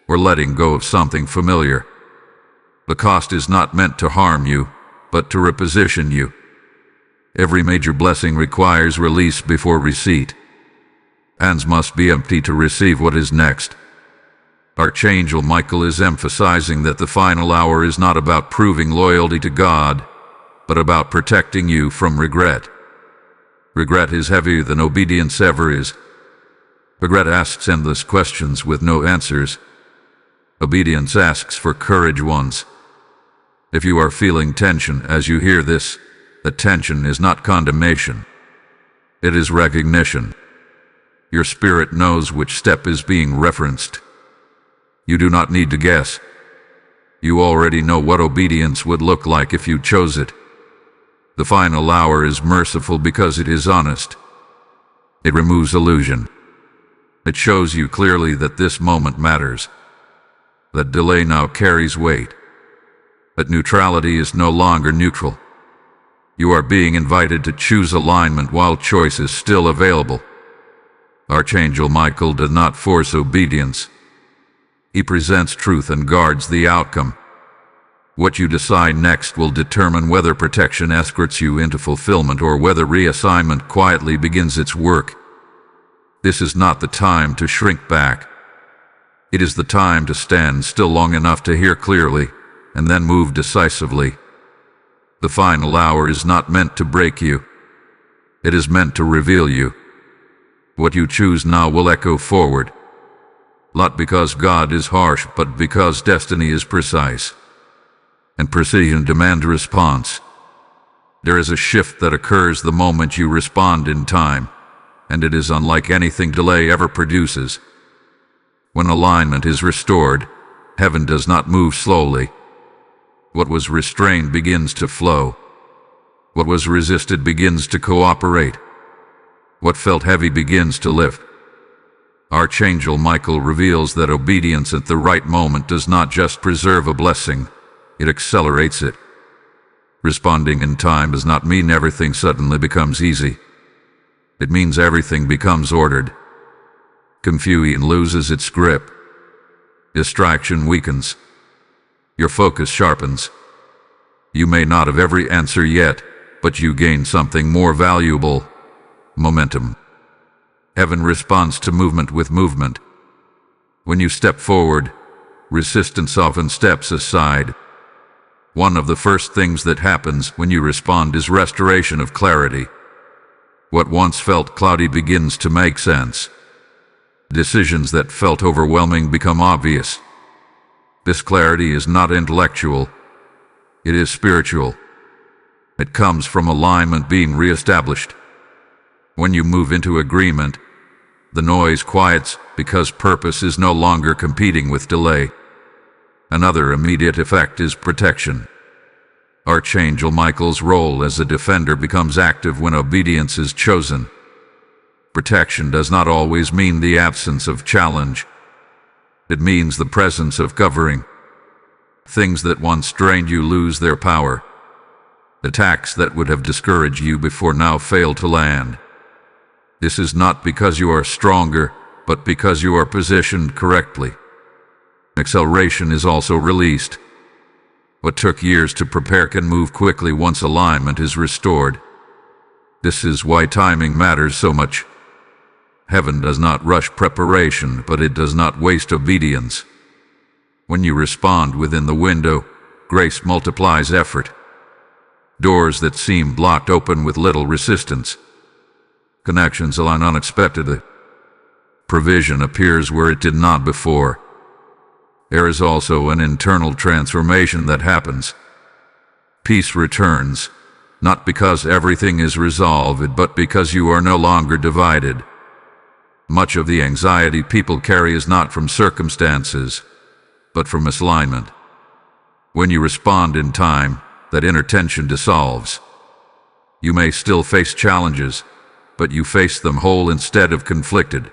or letting go of something familiar. The cost is not meant to harm you, but to reposition you. Every major blessing requires release before receipt. Hands must be empty to receive what is next. Archangel Michael is emphasizing that the final hour is not about proving loyalty to God, but about protecting you from regret. Regret is heavier than obedience ever is. Regret asks endless questions with no answers. Obedience asks for courage once. If you are feeling tension as you hear this, the tension is not condemnation. It is recognition. Your spirit knows which step is being referenced. You do not need to guess. You already know what obedience would look like if you chose it. The final hour is merciful because it is honest. It removes illusion. It shows you clearly that this moment matters. That delay now carries weight. That neutrality is no longer neutral. You are being invited to choose alignment while choice is still available. Archangel Michael does not force obedience. He presents truth and guards the outcome. What you decide next will determine whether protection escorts you into fulfillment or whether reassignment quietly begins its work. This is not the time to shrink back. It is the time to stand still long enough to hear clearly, and then move decisively. The final hour is not meant to break you. It is meant to reveal you. What you choose now will echo forward. Not because God is harsh, but because destiny is precise. And precision demands response. There is a shift that occurs the moment you respond in time, and it is unlike anything delay ever produces. When alignment is restored, heaven does not move slowly. What was restrained begins to flow. What was resisted begins to cooperate. What felt heavy begins to lift. Archangel Michael reveals that obedience at the right moment does not just preserve a blessing, it accelerates it. Responding in time does not mean everything suddenly becomes easy. It means everything becomes ordered. Confusion loses its grip. Distraction weakens. Your focus sharpens. You may not have every answer yet, but you gain something more valuable: momentum. Heaven responds to movement with movement. When you step forward, resistance often steps aside. One of the first things that happens when you respond is restoration of clarity. What once felt cloudy begins to make sense. Decisions that felt overwhelming become obvious. This clarity is not intellectual. It is spiritual. It comes from alignment being reestablished. When you move into agreement, the noise quiets because purpose is no longer competing with delay. Another immediate effect is protection. Archangel Michael's role as a defender becomes active when obedience is chosen. Protection does not always mean the absence of challenge. It means the presence of covering. Things that once drained you lose their power. Attacks that would have discouraged you before now fail to land. This is not because you are stronger, but because you are positioned correctly. Acceleration is also released. What took years to prepare can move quickly once alignment is restored. This is why timing matters so much. Heaven does not rush preparation, but it does not waste obedience. When you respond within the window, grace multiplies effort. Doors that seem blocked open with little resistance. Connections align unexpectedly. Provision appears where it did not before. There is also an internal transformation that happens. Peace returns, not because everything is resolved, but because you are no longer divided. Much of the anxiety people carry is not from circumstances, but from misalignment. When you respond in time, that inner tension dissolves. You may still face challenges, but you face them whole instead of conflicted.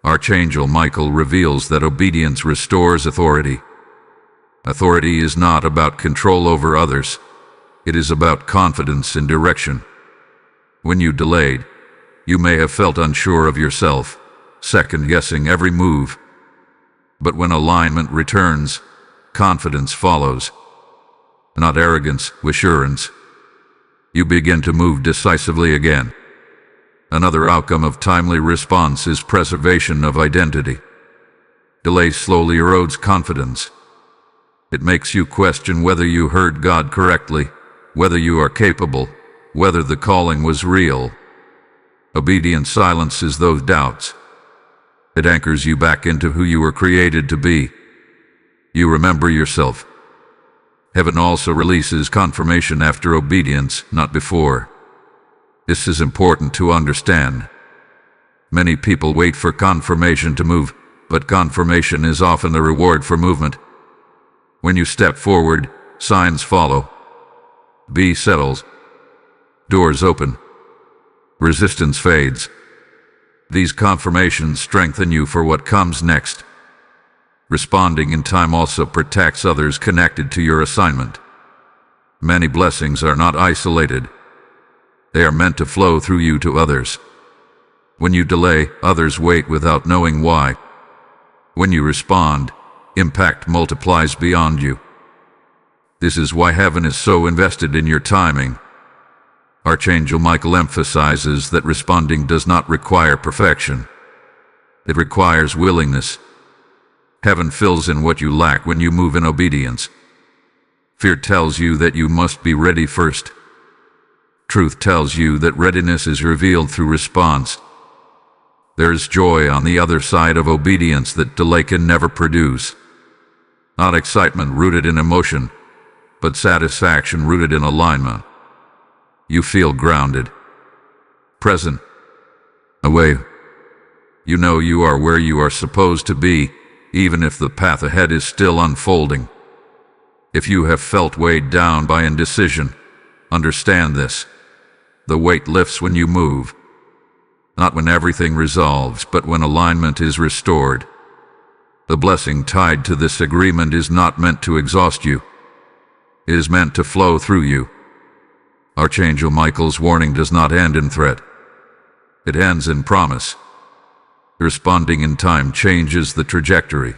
Archangel Michael reveals that obedience restores authority. Authority is not about control over others. It is about confidence in direction. When you delayed, you may have felt unsure of yourself, second-guessing every move. But when alignment returns, confidence follows. Not arrogance, assurance. You begin to move decisively again. Another outcome of timely response is preservation of identity. Delay slowly erodes confidence. It makes you question whether you heard God correctly, whether you are capable, whether the calling was real. Obedience silences those doubts. It anchors you back into who you were created to be. You remember yourself. Heaven also releases confirmation after obedience, not before. This is important to understand. Many people wait for confirmation to move, but confirmation is often the reward for movement. When you step forward, signs follow. B settles. Doors open. Resistance fades. These confirmations strengthen you for what comes next. Responding in time also protects others connected to your assignment. Many blessings are not isolated. They are meant to flow through you to others. When you delay, others wait without knowing why. When you respond, impact multiplies beyond you. This is why heaven is so invested in your timing. Archangel Michael emphasizes that responding does not require perfection. It requires willingness. Heaven fills in what you lack when you move in obedience. Fear tells you that you must be ready first. Truth tells you that readiness is revealed through response. There is joy on the other side of obedience that delay can never produce. Not excitement rooted in emotion, but satisfaction rooted in alignment. You feel grounded, present, away. You know you are where you are supposed to be, even if the path ahead is still unfolding. If you have felt weighed down by indecision, understand this. The weight lifts when you move. Not when everything resolves, but when alignment is restored. The blessing tied to this agreement is not meant to exhaust you. It is meant to flow through you. Archangel Michael's warning does not end in threat. It ends in promise. Responding in time changes the trajectory.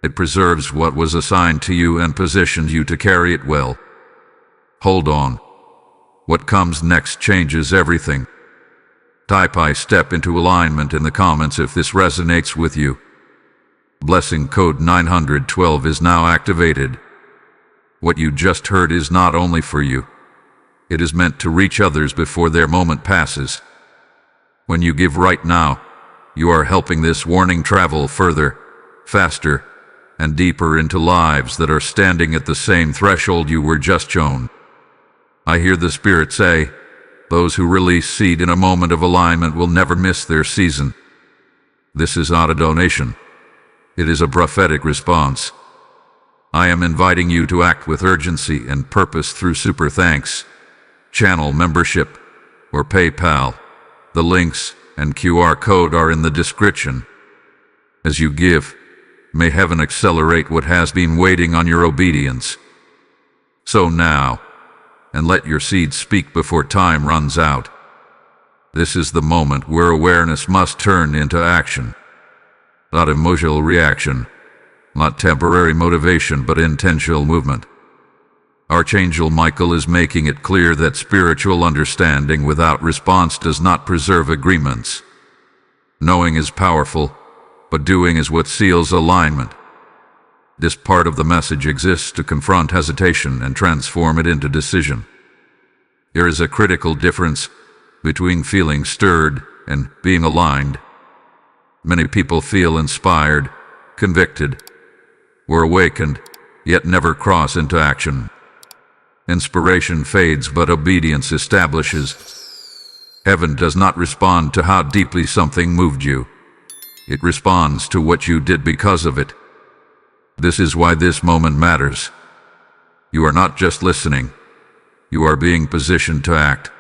It preserves what was assigned to you and positions you to carry it well. Hold on. What comes next changes everything. Type I step into alignment in the comments if this resonates with you. Blessing code 912 is now activated. What you just heard is not only for you. It is meant to reach others before their moment passes. When you give right now, you are helping this warning travel further, faster, and deeper into lives that are standing at the same threshold you were just shown. I hear the Spirit say, those who release seed in a moment of alignment will never miss their season. This is not a donation. It is a prophetic response. I am inviting you to act with urgency and purpose through super thanks, channel membership, or PayPal. The links and QR code are in the description. As you give, may heaven accelerate what has been waiting on your obedience. So now, and let your seed speak before time runs out. This is the moment where awareness must turn into action. Not emotional reaction, not temporary motivation, but intentional movement. Archangel Michael is making it clear that spiritual understanding without response does not preserve agreements. Knowing is powerful, but doing is what seals alignment. This part of the message exists to confront hesitation and transform it into decision. There is a critical difference between feeling stirred and being aligned. Many people feel inspired, convicted, or awakened, yet never cross into action. Inspiration fades, but obedience establishes. Heaven does not respond to how deeply something moved you. It responds to what you did because of it. This is why this moment matters. You are not just listening. You are being positioned to act.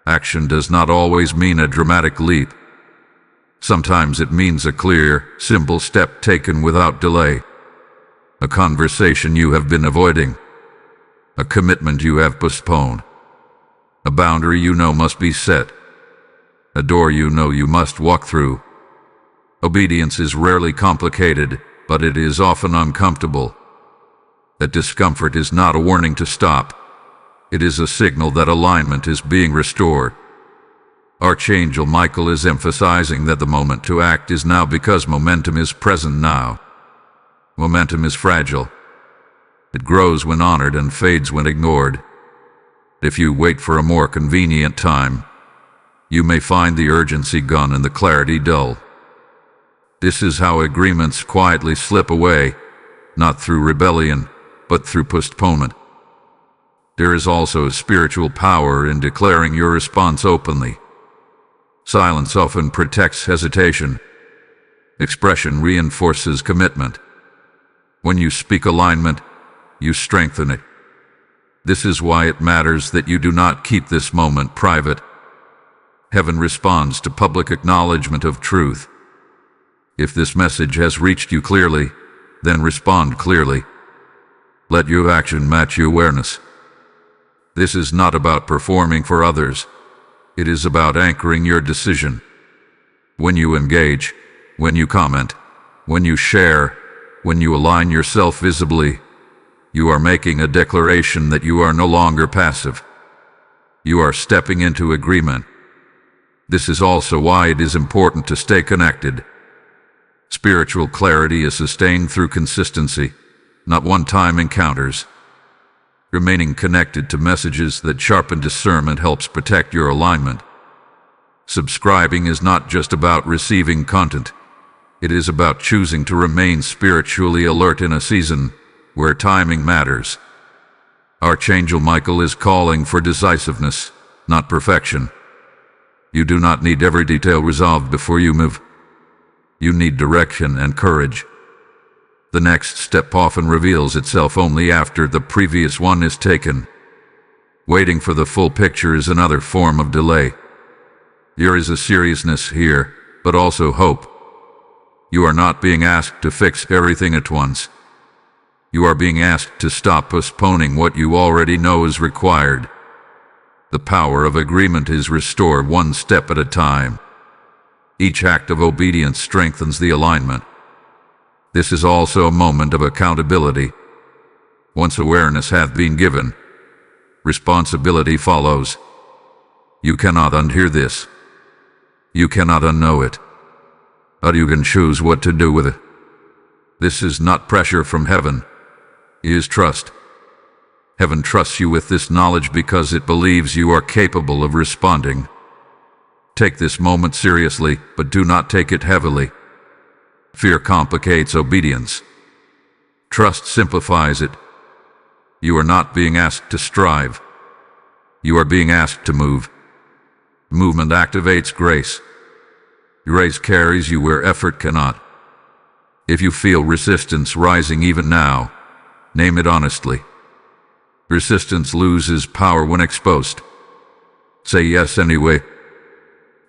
Action does not always mean a dramatic leap. Sometimes it means a clear, simple step taken without delay. A conversation you have been avoiding. A commitment you have postponed. A boundary you know must be set. A door you know you must walk through. Obedience is rarely complicated, but it is often uncomfortable. That discomfort is not a warning to stop. It is a signal that alignment is being restored. Archangel Michael is emphasizing that the moment to act is now because momentum is present now. Momentum is fragile. It grows when honored and fades when ignored. If you wait for a more convenient time, you may find the urgency gone and the clarity dull. This is how agreements quietly slip away, not through rebellion, but through postponement. There is also a spiritual power in declaring your response openly. Silence often protects hesitation. Expression reinforces commitment. When you speak alignment, you strengthen it. This is why it matters that you do not keep this moment private. Heaven responds to public acknowledgement of truth. If this message has reached you clearly, then respond clearly. Let your action match your awareness. This is not about performing for others. It is about anchoring your decision. When you engage, when you comment, when you share, when you align yourself visibly, you are making a declaration that you are no longer passive. You are stepping into agreement. This is also why it is important to stay connected. Spiritual clarity is sustained through consistency, not one-time encounters. Remaining connected to messages that sharpen discernment helps protect your alignment. Subscribing is not just about receiving content. It is about choosing to remain spiritually alert in a season where timing matters. Archangel Michael is calling for decisiveness, not perfection. You do not need every detail resolved before you move. You need direction and courage. The next step often reveals itself only after the previous one is taken. Waiting for the full picture is another form of delay. There is a seriousness here, but also hope. You are not being asked to fix everything at once. You are being asked to stop postponing what you already know is required. The power of agreement is restored one step at a time. Each act of obedience strengthens the alignment. This is also a moment of accountability. Once awareness hath been given, responsibility follows. You cannot unhear this. You cannot unknow it. But you can choose what to do with it. This is not pressure from heaven. It is trust. Heaven trusts you with this knowledge because it believes you are capable of responding. Take this moment seriously, but do not take it heavily. Fear complicates obedience. Trust simplifies it. You are not being asked to strive. You are being asked to move. Movement activates grace. Grace carries you where effort cannot. If you feel resistance rising even now, name it honestly. Resistance loses power when exposed. Say yes anyway.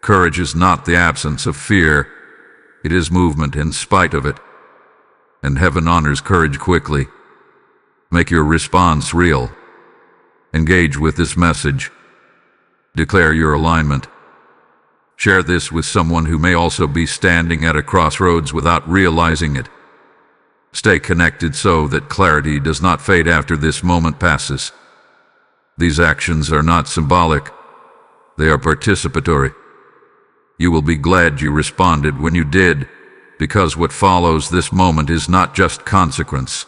Courage is not the absence of fear. It is movement in spite of it. And heaven honors courage quickly. Make your response real. Engage with this message. Declare your alignment. Share this with someone who may also be standing at a crossroads without realizing it. Stay connected so that clarity does not fade after this moment passes. These actions are not symbolic. They are participatory. You will be glad you responded when you did, because what follows this moment is not just consequence.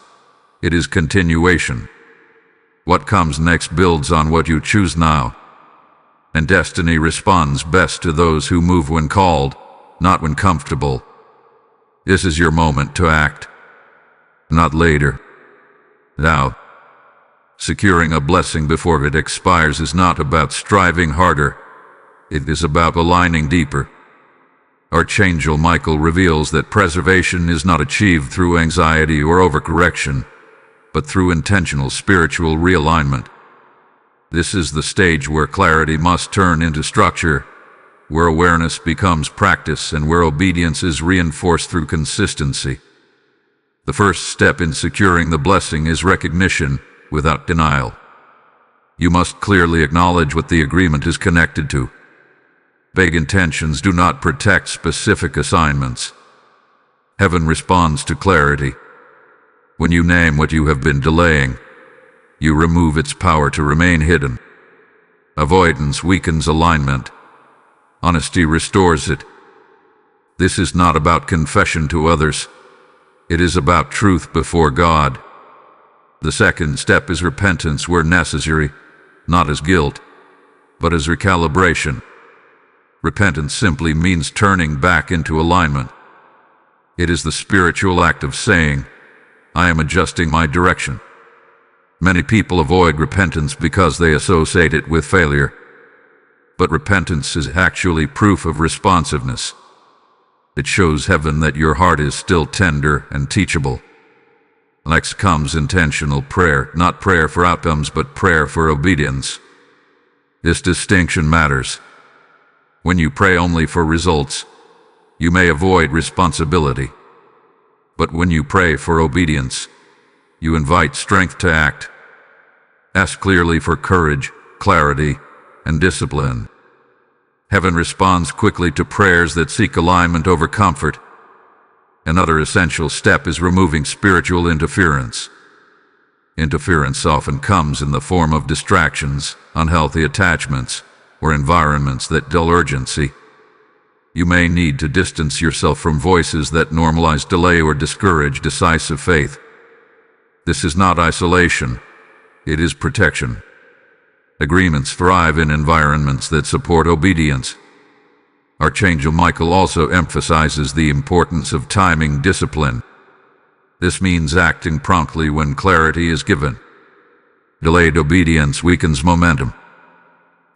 It is continuation. What comes next builds on what you choose now. And destiny responds best to those who move when called, not when comfortable. This is your moment to act. Not later. Now. Securing a blessing before it expires is not about striving harder. It is about aligning deeper. Archangel Michael reveals that preservation is not achieved through anxiety or overcorrection, but through intentional spiritual realignment. This is the stage where clarity must turn into structure, where awareness becomes practice, and where obedience is reinforced through consistency. The first step in securing the blessing is recognition without denial. You must clearly acknowledge what the agreement is connected to. Vague intentions do not protect specific assignments. Heaven responds to clarity. When you name what you have been delaying, you remove its power to remain hidden. Avoidance weakens alignment. Honesty restores it. This is not about confession to others. It is about truth before God. The second step is repentance where necessary, not as guilt, but as recalibration. Repentance simply means turning back into alignment. It is the spiritual act of saying, I am adjusting my direction. Many people avoid repentance because they associate it with failure. But repentance is actually proof of responsiveness. It shows heaven that your heart is still tender and teachable. Next comes intentional prayer, not prayer for outcomes, but prayer for obedience. This distinction matters. When you pray only for results, you may avoid responsibility. But when you pray for obedience, you invite strength to act. Ask clearly for courage, clarity, and discipline. Heaven responds quickly to prayers that seek alignment over comfort. Another essential step is removing spiritual interference. Interference often comes in the form of distractions, unhealthy attachments, or environments that dull urgency. You may need to distance yourself from voices that normalize delay or discourage decisive faith. This is not isolation, it is protection. Agreements thrive in environments that support obedience. Archangel Michael also emphasizes the importance of timing discipline. This means acting promptly when clarity is given. Delayed obedience weakens momentum.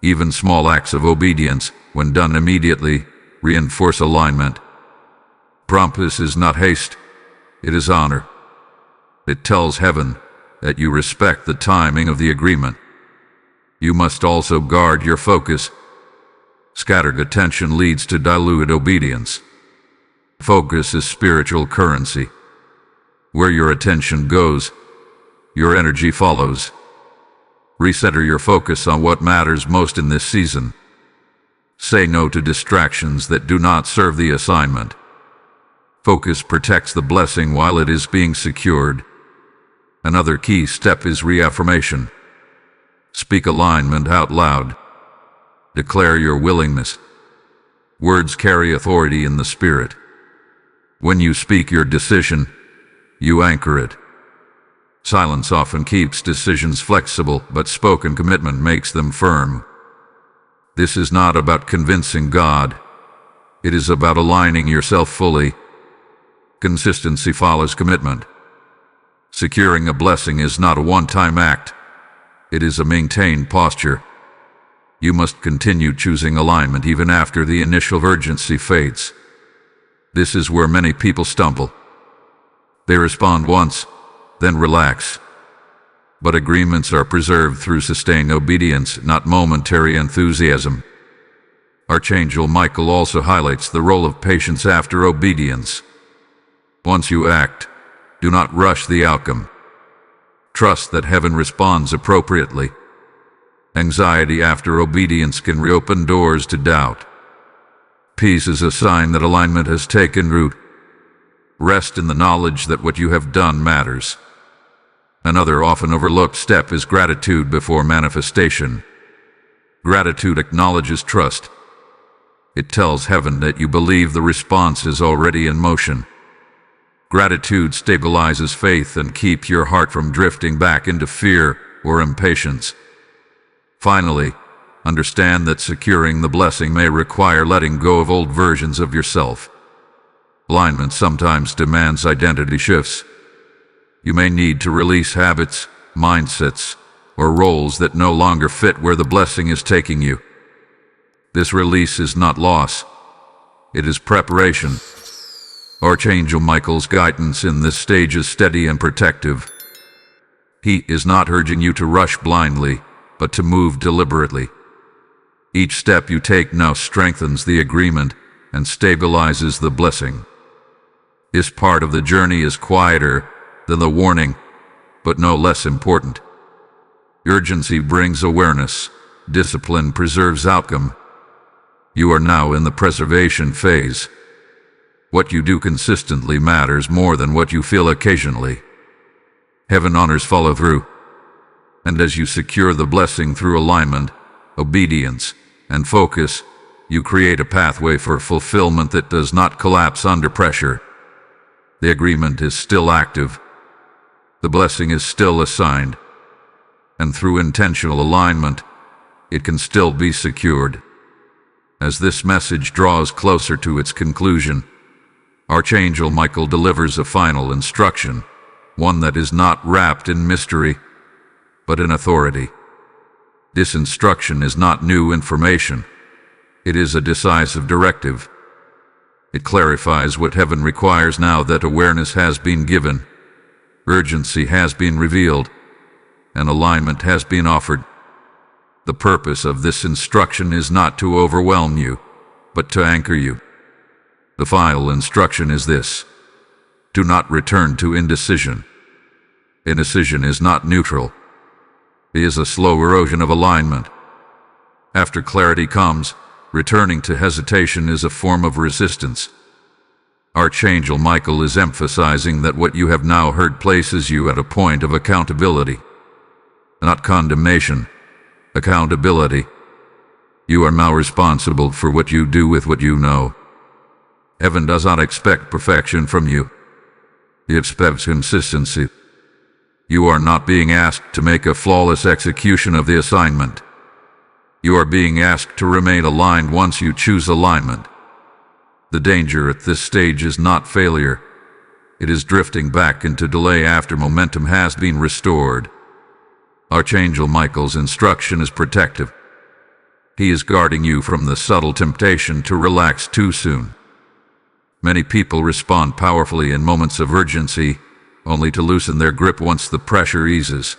Even small acts of obedience, when done immediately, reinforce alignment. Promptness is not haste, it is honor. It tells heaven that you respect the timing of the agreement. You must also guard your focus. Scattered attention leads to diluted obedience. Focus is spiritual currency. Where your attention goes, your energy follows. Recenter your focus on what matters most in this season. Say no to distractions that do not serve the assignment. Focus protects the blessing while it is being secured. Another key step is reaffirmation. Speak alignment out loud. Declare your willingness. Words carry authority in the spirit. When you speak your decision, you anchor it. Silence often keeps decisions flexible, but spoken commitment makes them firm. This is not about convincing God. It is about aligning yourself fully. Consistency follows commitment. Securing a blessing is not a one-time act. It is a maintained posture. You must continue choosing alignment even after the initial urgency fades. This is where many people stumble. They respond once, then relax. But agreements are preserved through sustained obedience, not momentary enthusiasm. Archangel Michael also highlights the role of patience after obedience. Once you act, do not rush the outcome. Trust that heaven responds appropriately. Anxiety after obedience can reopen doors to doubt. Peace is a sign that alignment has taken root. Rest in the knowledge that what you have done matters. Another often overlooked step is gratitude before manifestation. Gratitude acknowledges trust. It tells heaven that you believe the response is already in motion. Gratitude stabilizes faith and keeps your heart from drifting back into fear or impatience. Finally, understand that securing the blessing may require letting go of old versions of yourself. Alignment sometimes demands identity shifts. You may need to release habits, mindsets, or roles that no longer fit where the blessing is taking you. This release is not loss. It is preparation. Archangel Michael's guidance in this stage is steady and protective. He is not urging you to rush blindly, but to move deliberately. Each step you take now strengthens the agreement and stabilizes the blessing. This part of the journey is quieter than the warning, but no less important. Urgency brings awareness. Discipline preserves outcome. You are now in the preservation phase. What you do consistently matters more than what you feel occasionally. Heaven honors follow through. And as you secure the blessing through alignment, obedience, and focus, you create a pathway for fulfillment that does not collapse under pressure. The agreement is still active. The blessing is still assigned. And through intentional alignment, it can still be secured. As this message draws closer to its conclusion, Archangel Michael delivers a final instruction, one that is not wrapped in mystery, but in authority. This instruction is not new information. It is a decisive directive. It clarifies what heaven requires now that awareness has been given, urgency has been revealed, and alignment has been offered. The purpose of this instruction is not to overwhelm you, but to anchor you. The final instruction is this: do not return to indecision. Indecision is not neutral. It is a slow erosion of alignment. After clarity comes, returning to hesitation is a form of resistance. Archangel Michael is emphasizing that what you have now heard places you at a point of accountability. Not condemnation, accountability. You are now responsible for what you do with what you know. Heaven does not expect perfection from you. It expects consistency. You are not being asked to make a flawless execution of the assignment. You are being asked to remain aligned once you choose alignment. The danger at this stage is not failure. It is drifting back into delay after momentum has been restored. Archangel Michael's instruction is protective. He is guarding you from the subtle temptation to relax too soon. Many people respond powerfully in moments of urgency, only to loosen their grip once the pressure eases.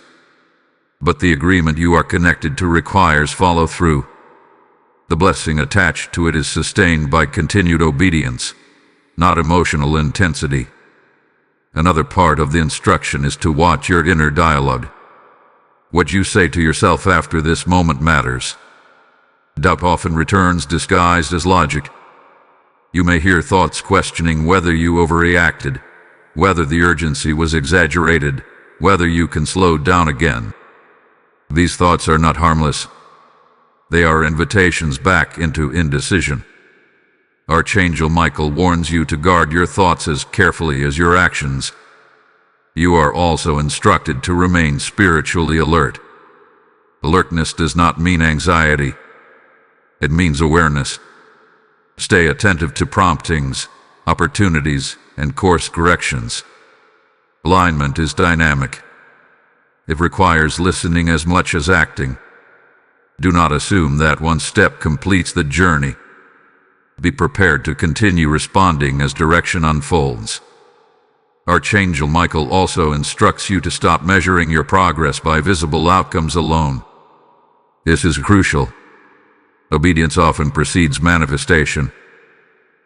But the agreement you are connected to requires follow-through. The blessing attached to it is sustained by continued obedience, not emotional intensity. Another part of the instruction is to watch your inner dialogue. What you say to yourself after this moment matters. Doubt often returns disguised as logic. You may hear thoughts questioning whether you overreacted, whether the urgency was exaggerated, whether you can slow down again. These thoughts are not harmless. They are invitations back into indecision. Archangel Michael warns you to guard your thoughts as carefully as your actions. You are also instructed to remain spiritually alert. Alertness does not mean anxiety. It means awareness. Stay attentive to promptings, opportunities, and course corrections. Alignment is dynamic. It requires listening as much as acting. Do not assume that one step completes the journey. Be prepared to continue responding as direction unfolds. Archangel Michael also instructs you to stop measuring your progress by visible outcomes alone. This is crucial. Obedience often precedes manifestation.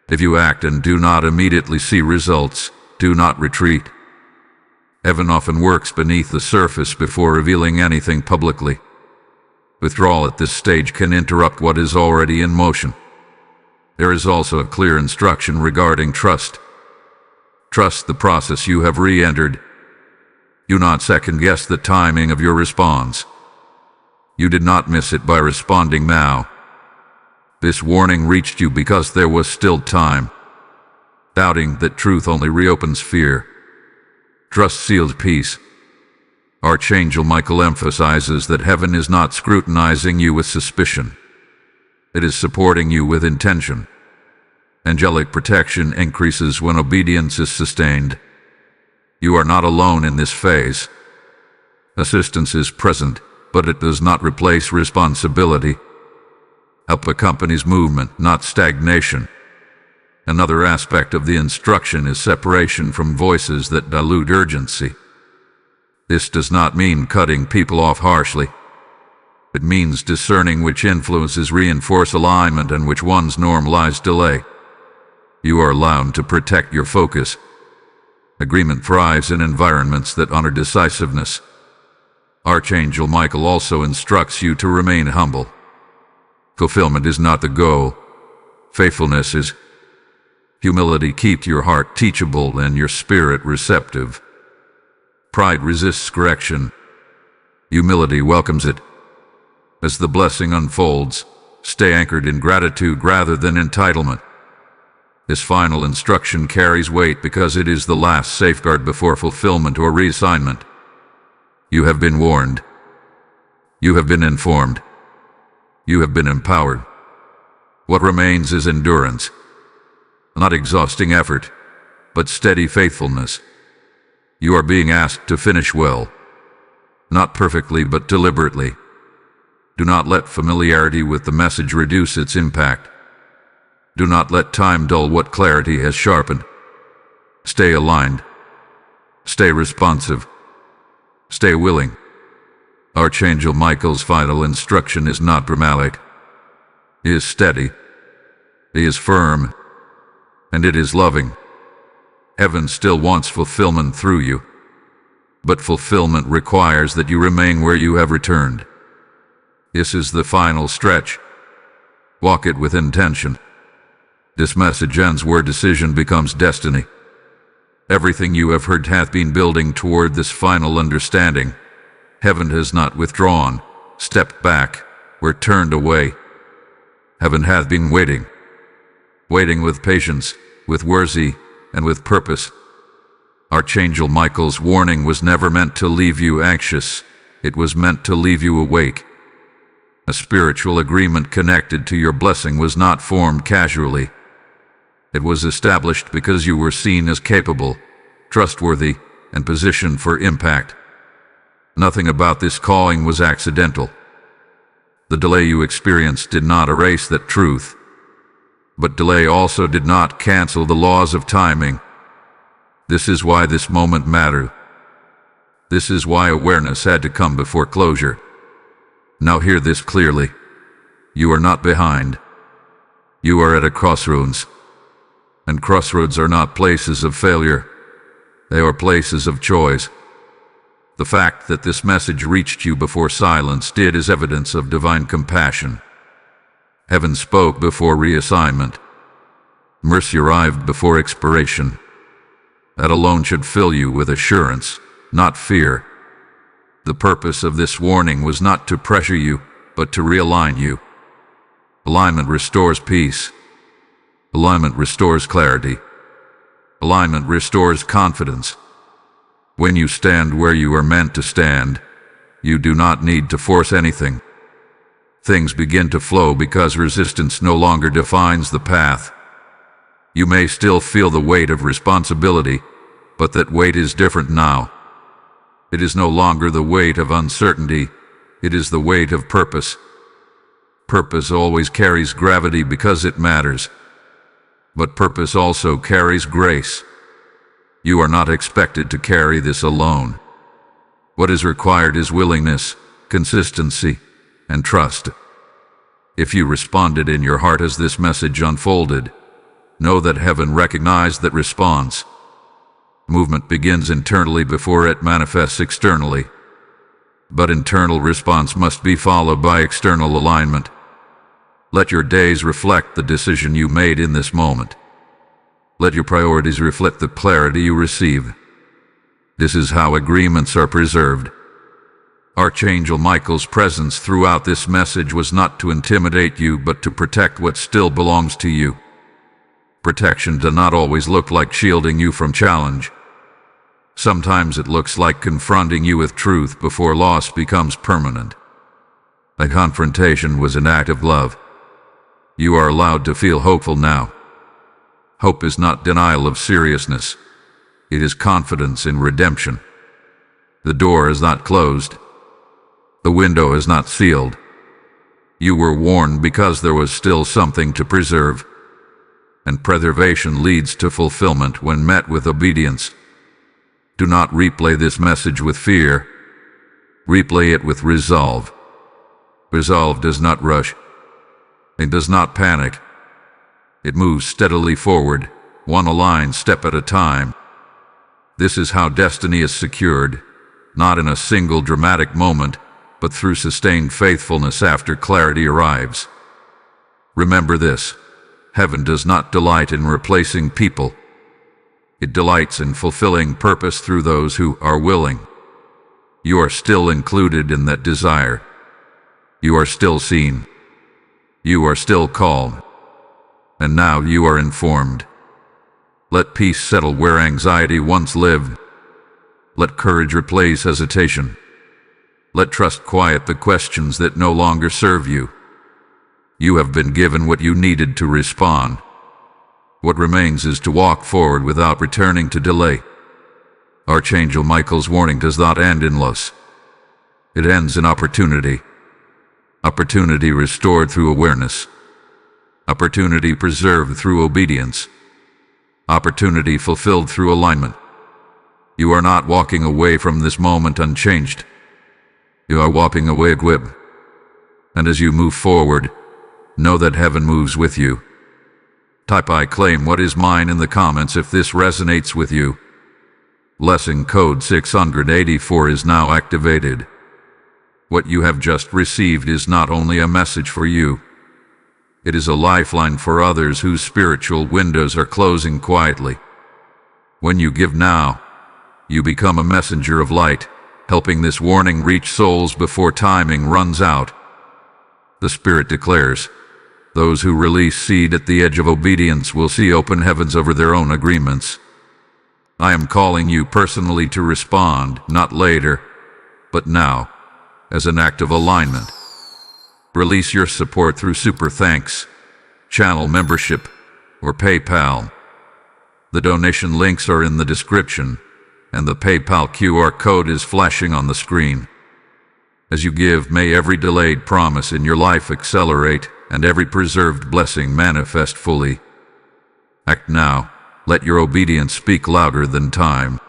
If you act and do not immediately see results, do not retreat. Heaven often works beneath the surface before revealing anything publicly. Withdrawal at this stage can interrupt what is already in motion. There is also a clear instruction regarding trust. Trust the process you have re-entered. Do not second-guess the timing of your response. You did not miss it by responding now. This warning reached you because there was still time. Doubting that truth only reopens fear. Trust seals peace. Archangel Michael emphasizes that heaven is not scrutinizing you with suspicion. It is supporting you with intention. Angelic protection increases when obedience is sustained. You are not alone in this phase. Assistance is present, but it does not replace responsibility. Help accompanies movement, not stagnation. Another aspect of the instruction is separation from voices that dilute urgency. This does not mean cutting people off harshly. It means discerning which influences reinforce alignment and which ones normalize delay. You are allowed to protect your focus. Agreement thrives in environments that honor decisiveness. Archangel Michael also instructs you to remain humble. Fulfillment is not the goal. Faithfulness is. Humility keeps your heart teachable and your spirit receptive. Pride resists correction. Humility welcomes it. As the blessing unfolds, stay anchored in gratitude rather than entitlement. This final instruction carries weight because it is the last safeguard before fulfillment or reassignment. You have been warned. You have been informed. You have been empowered. What remains is endurance. Not exhausting effort, but steady faithfulness. You are being asked to finish well. Not perfectly, but deliberately. Do not let familiarity with the message reduce its impact. Do not let time dull what clarity has sharpened. Stay aligned. Stay responsive. Stay willing. Archangel Michael's final instruction is not dramatic. It is steady. It is firm. And it is loving. Heaven still wants fulfillment through you. But fulfillment requires that you remain where you have returned. This is the final stretch. Walk it with intention. This message ends where decision becomes destiny. Everything you have heard hath been building toward this final understanding. Heaven has not withdrawn, stepped back, or turned away. Heaven hath been waiting. Waiting with patience, with mercy, and with purpose. Archangel Michael's warning was never meant to leave you anxious. It was meant to leave you awake. A spiritual agreement connected to your blessing was not formed casually. It was established because you were seen as capable, trustworthy, and positioned for impact. Nothing about this calling was accidental. The delay you experienced did not erase that truth. But delay also did not cancel the laws of timing. This is why this moment mattered. This is why awareness had to come before closure. Now hear this clearly. You are not behind. You are at a crossroads. And crossroads are not places of failure. They are places of choice. The fact that this message reached you before silence did is evidence of divine compassion. Heaven spoke before reassignment. Mercy arrived before expiration. That alone should fill you with assurance, not fear. The purpose of this warning was not to pressure you, but to realign you. Alignment restores peace. Alignment restores clarity. Alignment restores confidence. When you stand where you are meant to stand, you do not need to force anything. Things begin to flow because resistance no longer defines the path. You may still feel the weight of responsibility, but that weight is different now. It is no longer the weight of uncertainty, it is the weight of purpose. Purpose always carries gravity because it matters. But purpose also carries grace. You are not expected to carry this alone. What is required is willingness, consistency, and trust. If you responded in your heart as this message unfolded, know that heaven recognized that response. Movement begins internally before it manifests externally. But internal response must be followed by external alignment. Let your days reflect the decision you made in this moment. Let your priorities reflect the clarity you receive. This is how agreements are preserved. Archangel Michael's presence throughout this message was not to intimidate you, but to protect what still belongs to you. Protection does not always look like shielding you from challenge. Sometimes it looks like confronting you with truth before loss becomes permanent. A confrontation was an act of love. You are allowed to feel hopeful now. Hope is not denial of seriousness. It is confidence in redemption. The door is not closed. The window is not sealed. You were warned because there was still something to preserve. And preservation leads to fulfillment when met with obedience. Do not replay this message with fear. Replay it with resolve. Resolve does not rush. It does not panic. It moves steadily forward, one aligned step at a time. This is how destiny is secured, not in a single dramatic moment, but through sustained faithfulness after clarity arrives. Remember this: heaven does not delight in replacing people. It delights in fulfilling purpose through those who are willing. You are still included in that desire. You are still seen. You are still called. And now you are informed. Let peace settle where anxiety once lived. Let courage replace hesitation. Let trust quiet the questions that no longer serve you. You have been given what you needed to respond. What remains is to walk forward without returning to delay. Archangel Michael's warning does not end in loss. It ends in opportunity. Opportunity restored through awareness. Opportunity preserved through obedience. Opportunity fulfilled through alignment. You are not walking away from this moment unchanged. You are walking away equipped. And as you move forward, know that heaven moves with you. Type "I claim what is mine" in the comments if this resonates with you. Blessing code 684 is now activated. What you have just received is not only a message for you. It is a lifeline for others whose spiritual windows are closing quietly. When you give now, you become a messenger of light, helping this warning reach souls before timing runs out. The Spirit declares, those who release seed at the edge of obedience will see open heavens over their own agreements. I am calling you personally to respond, not later, but now, as an act of alignment. Release your support through Super Thanks, channel membership, or PayPal. The donation links are in the description, and the PayPal QR code is flashing on the screen. As you give, may every delayed promise in your life accelerate, and every preserved blessing manifest fully. Act now. Let your obedience speak louder than time.